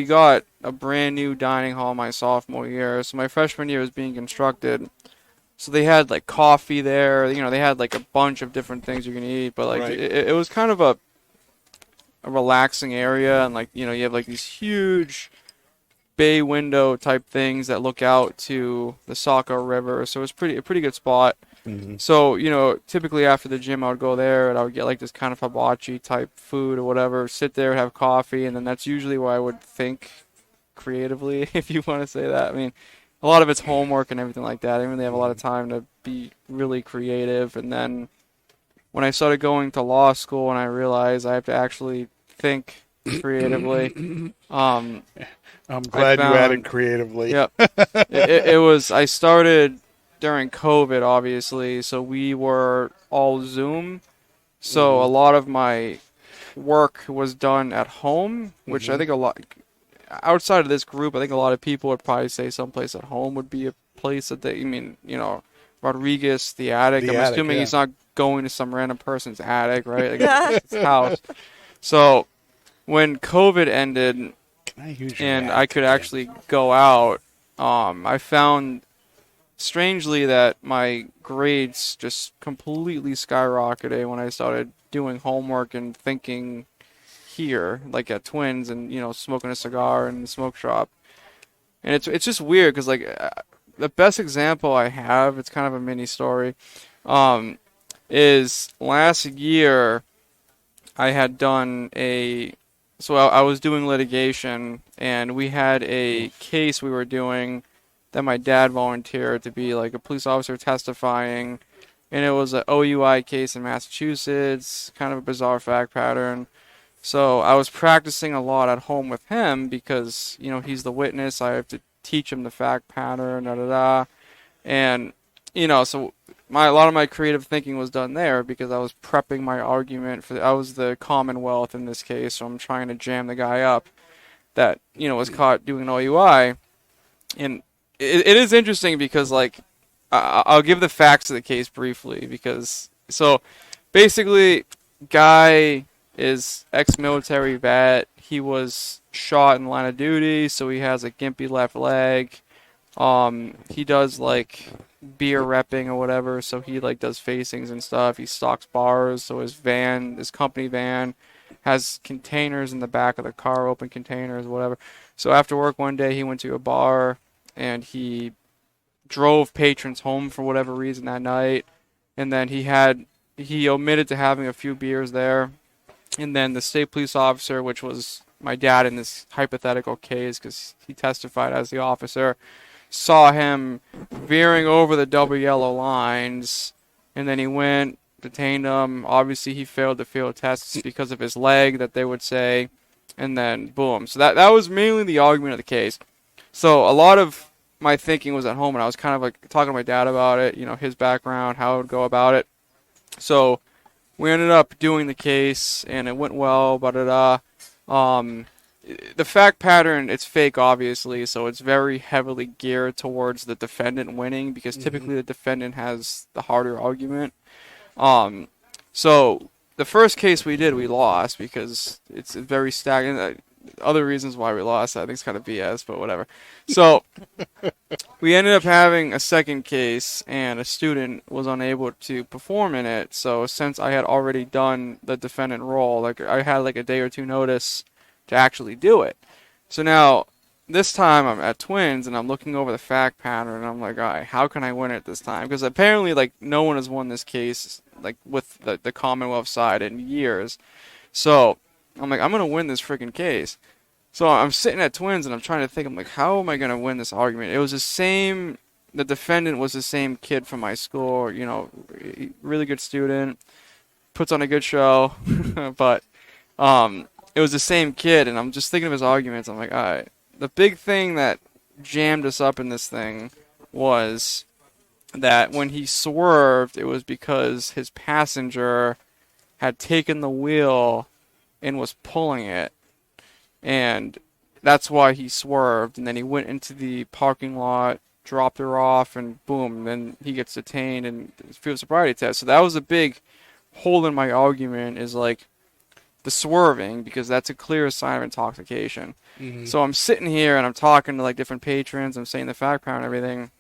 got a brand new dining hall my sophomore year. So my freshman year was being constructed. So they had like coffee there. You know, they had like a bunch of different things you can eat. But like it was kind of a relaxing area. And like, you know, you have like these huge bay window type things that look out to the Saco River. So it's a pretty good spot. Mm-hmm. So, you know, typically after the gym, I would go there and I would get like this kind of hibachi type food or whatever, sit there and have coffee. And then that's usually where I would think creatively, if you want to say that. I mean, a lot of it's homework and everything like that. I didn't really have a lot of time to be really creative. And then when I started going to law school and I realized I have to actually think creatively, I'm glad you added creatively. Yep. it was, I started during COVID, obviously, so we were all Zoom. So a lot of my work was done at home, which I think outside of this group, I think a lot of people would probably say someplace at home would be a place that they, I mean, you know, Rodriguez, the attic. I'm assuming he's not going to some random person's attic, right? Like it's his house. So when COVID ended, and I could actually go out, I found strangely that my grades just completely skyrocketed when I started doing homework and thinking here, like at Twins, and you know, smoking a cigar in the smoke shop. And it's just weird because like the best example I have, it's kind of a mini story, is last year I had done so I was doing litigation, and we had a case we were doing that my dad volunteered to be like a police officer testifying, and it was an OUI case in Massachusetts, kind of a bizarre fact pattern. So I was practicing a lot at home with him because, you know, he's the witness. I have to teach him the fact pattern, and you know, so a lot of my creative thinking was done there because I was prepping my argument I was the Commonwealth in this case, so I'm trying to jam the guy up that, you know, was caught doing an OUI. And it is interesting because, like, I'll give the facts of the case briefly because, so basically, guy is ex-military vet. He was shot in line of duty, so he has a gimpy left leg. He does like beer repping or whatever, so he like does facings and stuff. He stocks bars, so his company van has containers in the back of the car, open containers, whatever. So after work one day, he went to a bar and he drove patrons home for whatever reason that night, and then he omitted to having a few beers there, and then the state police officer, which was my dad in this hypothetical case because he testified as the officer, saw him veering over the double yellow lines, and then he went, detained him. Obviously, he failed the field tests because of his leg, that they would say, and then boom. So that was mainly the argument of the case. So a lot of my thinking was at home, and I was kind of like talking to my dad about it, you know, his background, how I would go about it. So we ended up doing the case, and it went well, the fact pattern, it's fake, obviously, so it's very heavily geared towards the defendant winning because typically the defendant has the harder argument. So the first case we did, we lost because it's very stagnant. Other reasons why we lost, I think it's kind of BS, but whatever. So we ended up having a second case, and a student was unable to perform in it. So since I had already done the defendant role, like I had like a day or two notice to actually do it. So now, this time I'm at Twins, and I'm looking over the fact pattern, and I'm like, all right, how can I win it this time? Because apparently, like, no one has won this case, like, with the Commonwealth side in years. So I'm like, I'm going to win this freaking case. So I'm sitting at Twins, and I'm trying to think, I'm like, how am I going to win this argument? It was the defendant was the same kid from my school, you know, really good student, puts on a good show, but, it it was the same kid, and I'm just thinking of his arguments. I'm like, all right. The big thing that jammed us up in this thing was that when he swerved, it was because his passenger had taken the wheel and was pulling it, and that's why he swerved. And then he went into the parking lot, dropped her off, and boom, then he gets detained and field sobriety test. So that was a big hole in my argument, is like the swerving, because that's a clear sign of intoxication. So I'm sitting here and I'm talking to like different patrons, I'm saying the fact pattern and everything,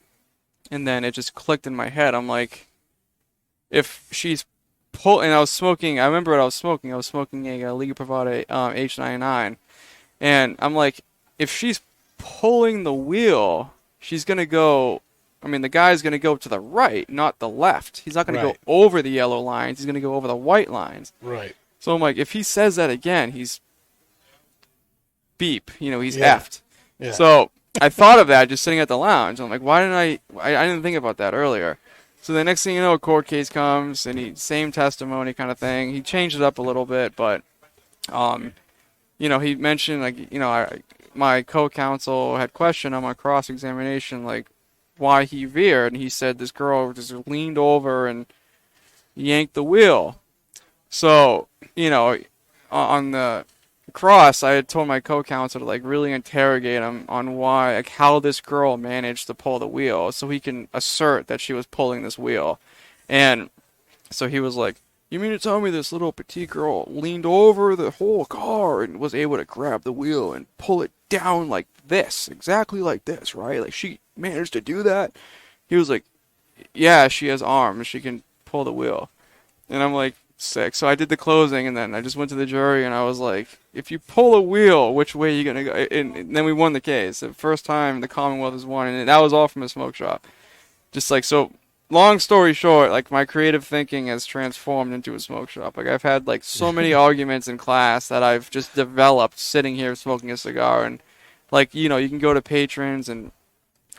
and then it just clicked in my head. I'm like, if she's and I was smoking, I remember what I was smoking. I was smoking a Liga Privada H99, and I'm like, if she's pulling the wheel, she's gonna go. I mean, the guy's gonna go to the right, not the left. He's not gonna go over the yellow lines. He's gonna go over the white lines. Right. So I'm like, if he says that again, he's beep. He's effed. Yeah. So I thought of that just sitting at the lounge. I'm like, why didn't I didn't think about that earlier. So the next thing you know, a court case comes, and same testimony kind of thing. He changed it up a little bit, but, he mentioned, like, my co-counsel had questioned on my cross-examination, like, why he veered, and he said this girl just leaned over and yanked the wheel. So, on the cross, I had told my co-counsel to like really interrogate him on why, like, how this girl managed to pull the wheel, so he can assert that she was pulling this wheel. And so he was like, you mean to tell me this little petite girl leaned over the whole car and was able to grab the wheel and pull it down like this, exactly like this, right? Like, she managed to do that? He was like, yeah, she has arms, she can pull the wheel. And I'm like, sick. So I did the closing, and then I just went to the jury, and I was like, if you pull a wheel, which way are you going to go? And then we won the case. The first time the Commonwealth has won, and that was all from a smoke shop. Just like, so, long story short, like, my creative thinking has transformed into a smoke shop. Like, I've had, like, so many arguments in class that I've just developed sitting here smoking a cigar. And, like, you can go to patrons and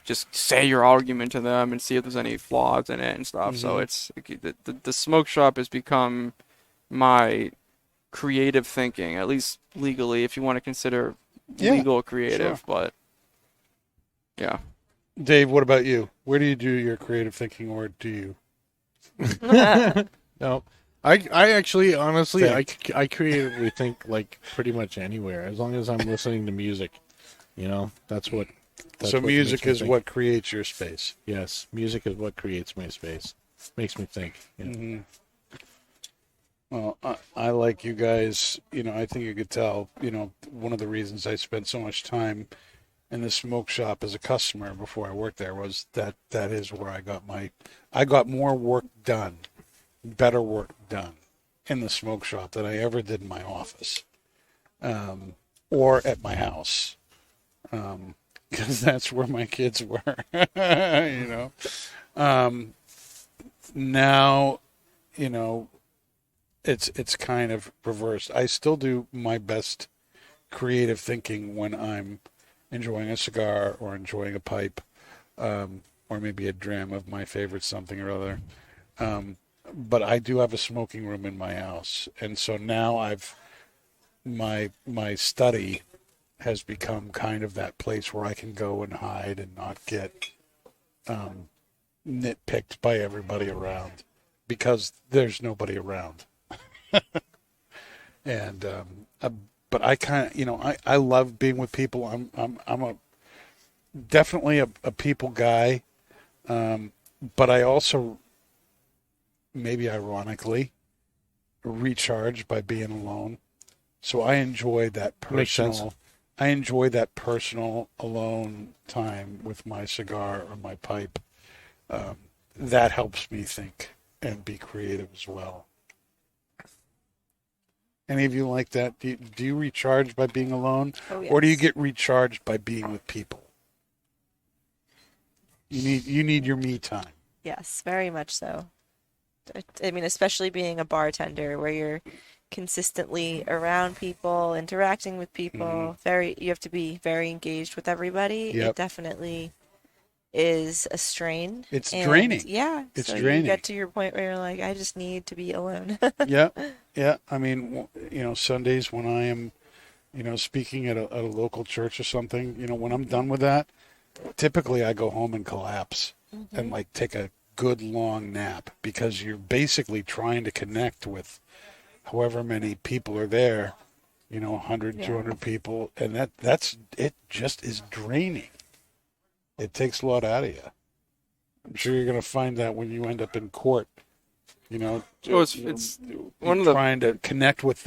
just say your argument to them and see if there's any flaws in it and stuff. So it's the smoke shop has become my creative thinking, at least legally, if you want to consider legal creative. Sure. But yeah. Dave, what about you? Where do you do your creative thinking, or do you? No, I actually, honestly, I creatively think like pretty much anywhere, as long as I'm listening to music. That's what. So music is what creates your space. Yes, music is what creates my space. Makes me think. Yeah. Well, I like you guys. I think you could tell. One of the reasons I spent so much time in the smoke shop as a customer before I worked there was that is where I got more work done, better work done in the smoke shop than I ever did in my office, or at my house. Because that's where my kids were, Now, it's kind of reversed. I still do my best creative thinking when I'm enjoying a cigar or enjoying a pipe, or maybe a dram of my favorite something or other. But I do have a smoking room in my house, and so now my study has become kind of that place where I can go and hide and not get nitpicked by everybody around, because there's nobody around. And but I kind of I love being with people. I'm definitely a people guy, but I also, maybe ironically, recharge by being alone. So I enjoy that personal. I enjoy that personal alone time with my cigar or my pipe. That helps me think and be creative as well. Any of you like that? Do you recharge by being alone? Oh, yes. Or do you get recharged by being with people? You need your me time. Yes, very much so. I mean, especially being a bartender where you're consistently around people, interacting with people, you have to be very engaged with everybody. Yep. It definitely is a strain. It's draining. Yeah. It's so draining. You get to your point where you're like, I just need to be alone. Yeah. I mean, Sundays when I am speaking at a local church or something, when I'm done with that, typically I go home and collapse and like take a good long nap, because you're basically trying to connect with however many people are there, 100, 200 people. And it just is draining. It takes a lot out of you. I'm sure you're going to find that when you end up in court, it's one of the trying to connect with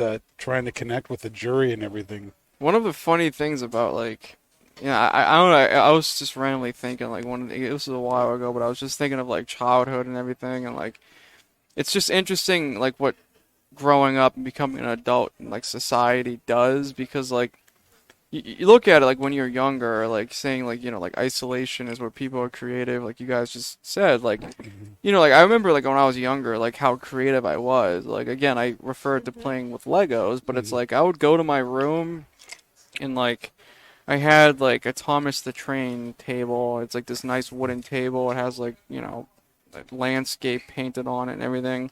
the jury and everything. one of the funny things about like, I don't know. I was just randomly thinking like this was a while ago, but I was just thinking of like childhood and everything, and like it's just interesting like what growing up and becoming an adult in like society does, because like you look at it like when you're younger, like saying like like isolation is where people are creative, like you guys just said, like like I remember like when I was younger, like how creative I was. Like again, I referred to playing with Legos, but it's like I would go to my room and like I had like a Thomas the Train table. It's like this nice wooden table. It has like like landscape painted on it and everything,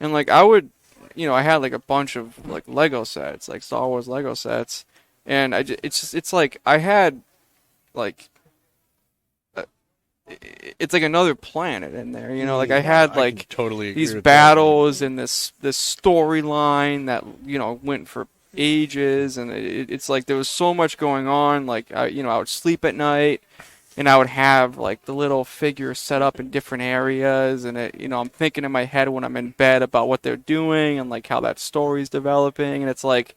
and like I would I had like a bunch of like Lego sets, like Star Wars Lego sets. And it's like I had like it's like another planet in there, like I had like totally agree these with battles and this storyline that went for ages, and it's like there was so much going on. Like I would sleep at night and I would have like the little figures set up in different areas, and I'm thinking in my head when I'm in bed about what they're doing and like how that story's developing, and it's like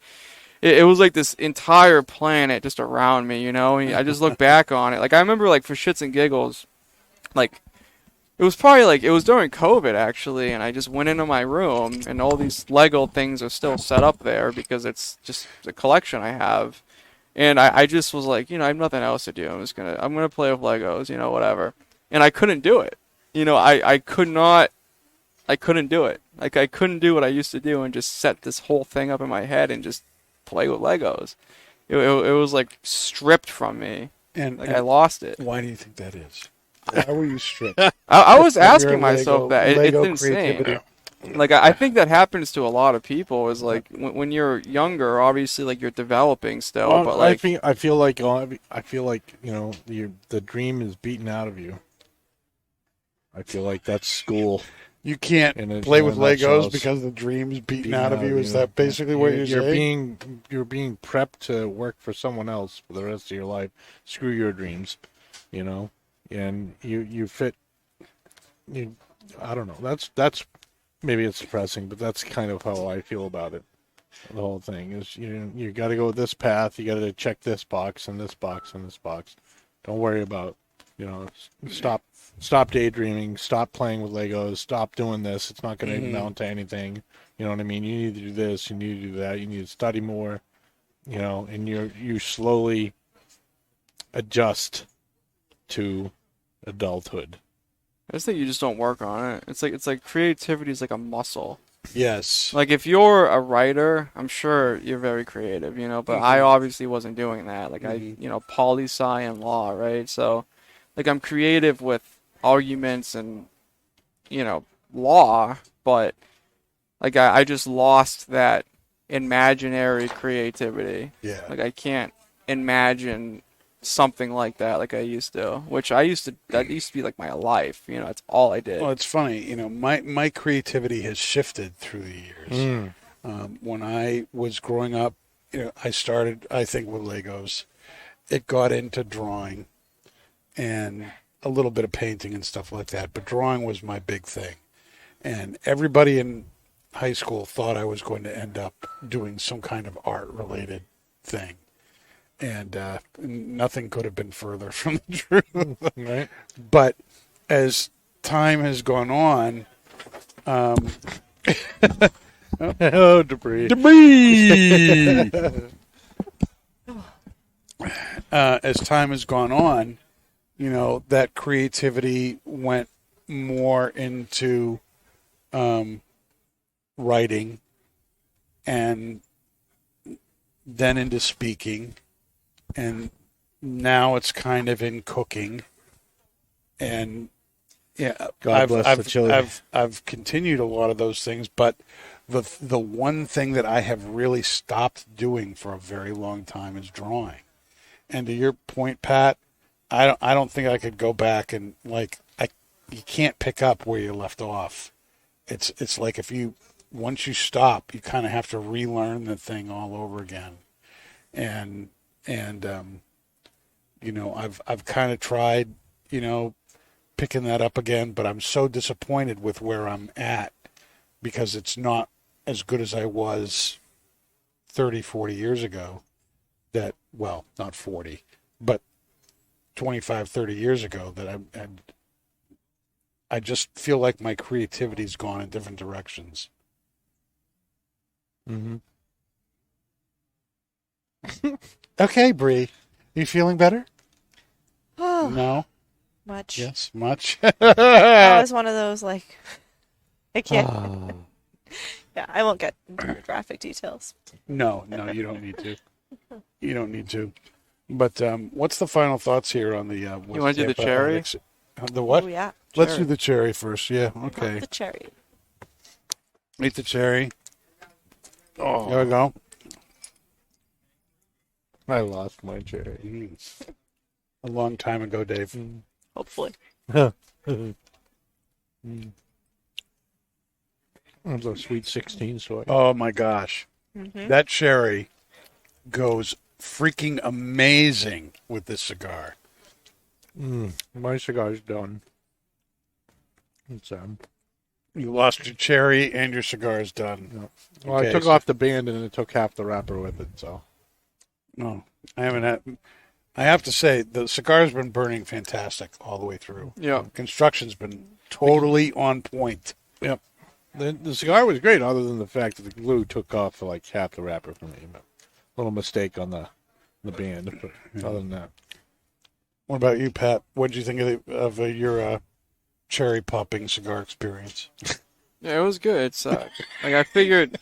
it was like this entire planet just around me, And I just look back on it. Like, I remember, like, for shits and giggles, like, it was probably, like, it was during COVID, actually, and I just went into my room, and all these Lego things are still set up there because it's just a collection I have. And I just was like, I have nothing else to do. I'm gonna play with Legos, whatever. And I couldn't do it. I couldn't do it. Like, I couldn't do what I used to do and just set this whole thing up in my head and just play with Legos. It was like stripped from me, and I lost it. Why do you think that is? Why were you stripped? I was asking myself that. Lego It's insane. creativity. Like I think that happens to a lot of people. Is like when you're younger, obviously, like you're developing still. Well, but like I feel like the dream is beaten out of you. I feel like that's school. You can't play with Legos because the dream's beaten out of you. Is that basically what you're saying? You're being prepped to work for someone else for the rest of your life. Screw your dreams, and you fit. I don't know. That's maybe it's depressing, but that's kind of how I feel about it. The whole thing is you got to go this path. You got to check this box and this box and this box. Don't worry about Stop daydreaming. Stop playing with Legos. Stop doing this. It's not going to amount to anything. You know what I mean? You need to do this. You need to do that. You need to study more. And you slowly adjust to adulthood. I just think you just don't work on it. It's like creativity is like a muscle. Yes. Like if you're a writer, I'm sure you're very creative, but I obviously wasn't doing that. Like I poli-sci and law, right? So like I'm creative with arguments and law, but like I just lost that imaginary creativity. Yeah. Like I can't imagine something like that like I used to, that used to be like my life, that's all I did. Well, it's funny, my creativity has shifted through the years. When I was growing up, I started, I think, with Legos. It got into drawing and a little bit of painting and stuff like that, but drawing was my big thing. And everybody in high school thought I was going to end up doing some kind of art-related thing. And nothing could have been further from the truth. Right? But as time has gone on, Oh, debris. As time has gone on, that creativity went more into writing and then into speaking. And now it's kind of in cooking. And yeah, God bless the chili. I've continued a lot of those things, but The one thing that I have really stopped doing for a very long time is drawing. And to your point, Pat, I don't think I could go back and you can't pick up where you left off. It's like once you stop, you kind of have to relearn the thing all over again. And I've kind of tried, picking that up again, but I'm so disappointed with where I'm at because it's not as good as I was 30, 40 years ago. Not 40, but 25, 30 years ago that I just feel like my creativity's gone in different directions. Mm-hmm. Okay, Bree. You feeling better? Oh, No? much. Yes, much? That was one of those, I can't. Yeah, I won't get into the graphic details. No, you don't need to. You don't need to. But what's the final thoughts here on the... You want to do the cherry? The what? Oh, yeah. Let's Cherry. do the cherry first. Yeah, okay. The cherry. Eat the cherry. Oh, There we go. I lost my cherry. A long time ago, Dave. Hopefully. It's a sweet 16 soy. Oh, my gosh. Mm-hmm. That cherry goes freaking amazing with this cigar. My cigar's done. It's You lost your cherry and your cigar's done. well, Okay, I took so- off the band and it took half the wrapper with it. So No, I haven't had... I have to say, the cigar's been burning fantastic all the way through. Yeah. Construction's been totally on point. yep, the cigar was great, other than the fact that the glue took off for like half the wrapper for me. But little mistake on the band, but other than that, What about you, Pat? What did you think of your cherry popping cigar experience? Yeah, it was good. It's I figured,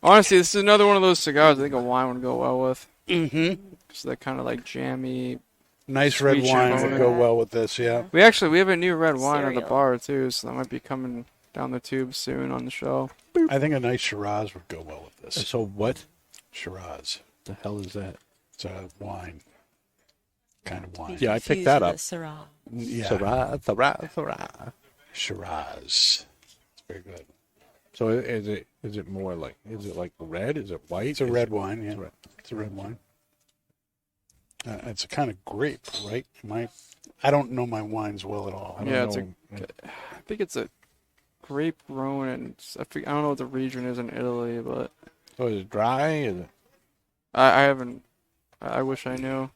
honestly, this is another one of those cigars I think a wine would go well with. Mm-hmm. Because they're kind of like jammy. Nice red Sweet wine cherry. would go well with this, yeah. We have a new red wine at the Cereal. bar too, so that might be coming down the tube soon on the show. I think a nice Shiraz would go well with this. so what Shiraz. the hell is that? It's a wine. Kind of wine. Yeah, I picked that up. Yeah. Syrah. Shiraz. It's very good. So is it more like, is it like red? Is it white? It's a Is red it- wine, yeah. it's red. It's a red wine. It's a kind of grape, right? I don't know my wines well at all. I don't Yeah, it's know. I think it's a grape grown, and I don't know what the region is in Italy, but So is it dry? Is it? I haven't. I wish I knew.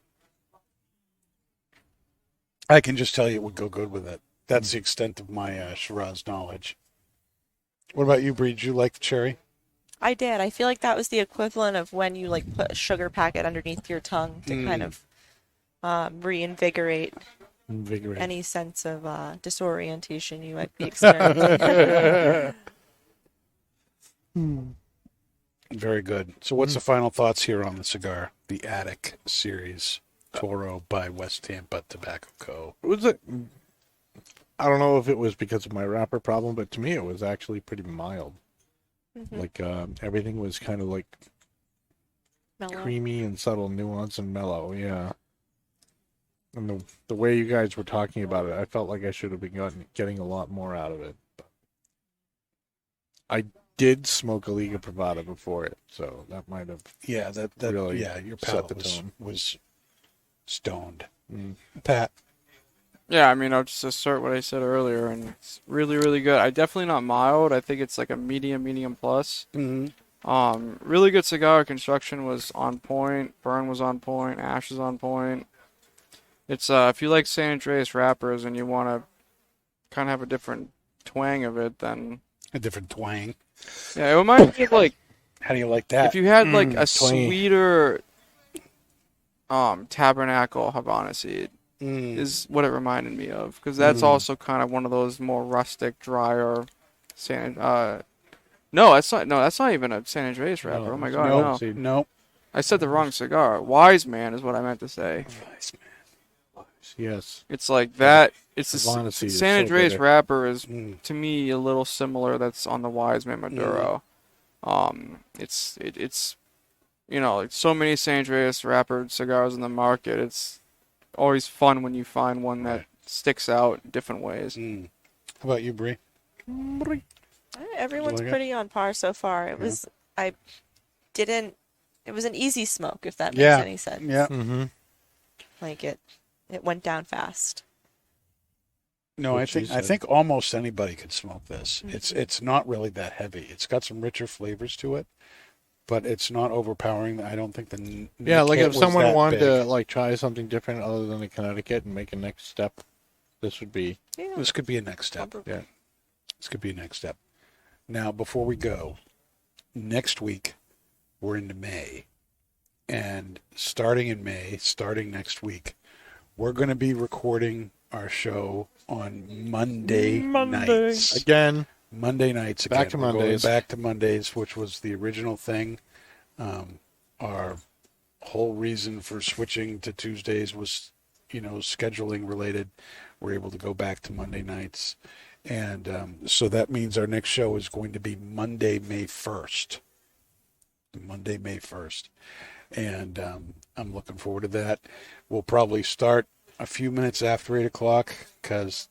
I can just tell you it would go good with it. That's the extent of my Shiraz knowledge. What about you, Bree? Did you like the cherry? I did. I feel like that was the equivalent of when you put a sugar packet underneath your tongue to kind of reinvigorate Invigorate. any sense of disorientation you might be experiencing. Very good. So what's the final thoughts here on the cigar? The Attic Series Toro by West Tampa Tobacco Co. Was it? I don't know if it was because of my wrapper problem, but to me it was actually pretty mild. Like everything was kind of like Mellow. creamy and subtle nuance and mellow. Yeah. And the way you guys were talking about it, I felt like I should have been getting a lot more out of it. But I did smoke a Liga Privada before it, so that might have. Yeah, that Really yeah, your set palate the tone. was stoned. Mm. Pat, Yeah, I mean, I'll just assert what I said earlier, and it's really, really good. I definitely not mild. I think it's like a medium plus. Really good cigar. Construction was on point. Burn was on point. Ash was on point. It's if you like San Andreas wrappers and you want to kind of have a different twang of it, then a different twang. yeah, it reminds me of like How do you like that? if you had like a twangy. sweeter Tabernacle Havana seed. Mm. Is what it reminded me of, because that's also kind of one of those more rustic, drier no, that's not even a San Andreas wrapper. No, Oh my it's god, no. no. See, Nope. I said the wrong cigar. Wise Man is what I meant to say. yes. It's like that. It's the Havana seed is San so Andreas bitter. wrapper is Mm. to me a little similar. That's on the Wise Man Maduro. It's like so many San Andreas wrapper cigars in the market. It's always fun when you find one that sticks out in different ways. How about you, Bree? Everyone's like it? pretty on par so far. It was it was an easy smoke, if that makes Yeah. any sense. Yeah. Mm-hmm. Like it went down fast. No, What I she think said. almost anybody could smoke this. It's not really that heavy. It's got some richer flavors to it, but it's not overpowering. I don't think the Yeah, like Kit if was someone that wanted big. to like try something different other than the Connecticut and make a next step, this would be. Yeah. This could be a next step. Yeah. This could be a next step. Now, before we go, next week we're into May, and starting next week, we're going to be recording our show on Monday nights. Again, Monday nights again. Back to We're going Mondays. back to Mondays, which was the original thing. Our whole reason for switching to Tuesdays was, scheduling related. We're able to go back to Monday nights. And so that means our next show is going to be Monday, May 1st. Monday, May 1st. And I'm looking forward to that. We'll probably start a few minutes after 8 o'clock because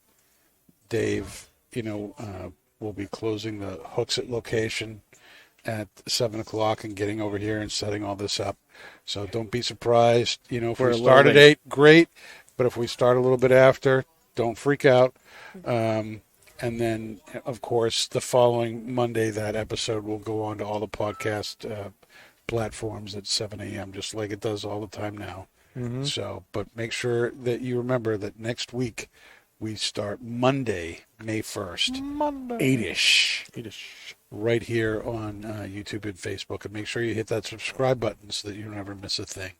Dave, will be closing the Hooksett location at 7 o'clock and getting over here and setting all this up. So don't be surprised. If We're we a little start at late. 8, great. But if we start a little bit after, don't freak out. And then, of course, the following Monday, that episode will go on to all the podcast platforms at 7 a.m., just like it does all the time now. Mm-hmm. So, but make sure that you remember that next week we start Monday, May 1st, Monday. 8-ish, right here on YouTube and Facebook. And make sure you hit that subscribe button so that you never miss a thing.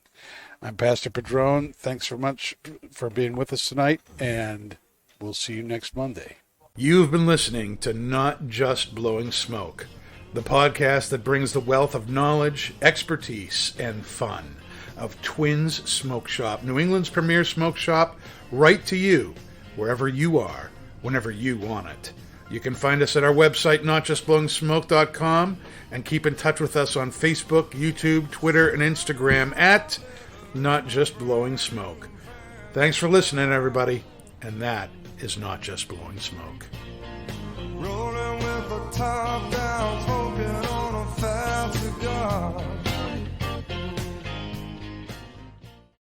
I'm Pastor Padron. Thanks so much for being with us tonight, and we'll see you next Monday. You've been listening to Not Just Blowing Smoke, the podcast that brings the wealth of knowledge, expertise, and fun of Twins Smoke Shop, New England's premier smoke shop, right to you, wherever you are, whenever you want it. You can find us at our website, notjustblowingsmoke.com, and keep in touch with us on Facebook, YouTube, Twitter, and Instagram at Not Just Blowing Smoke. Thanks for listening, everybody, and that is Not Just Blowing Smoke. Rolling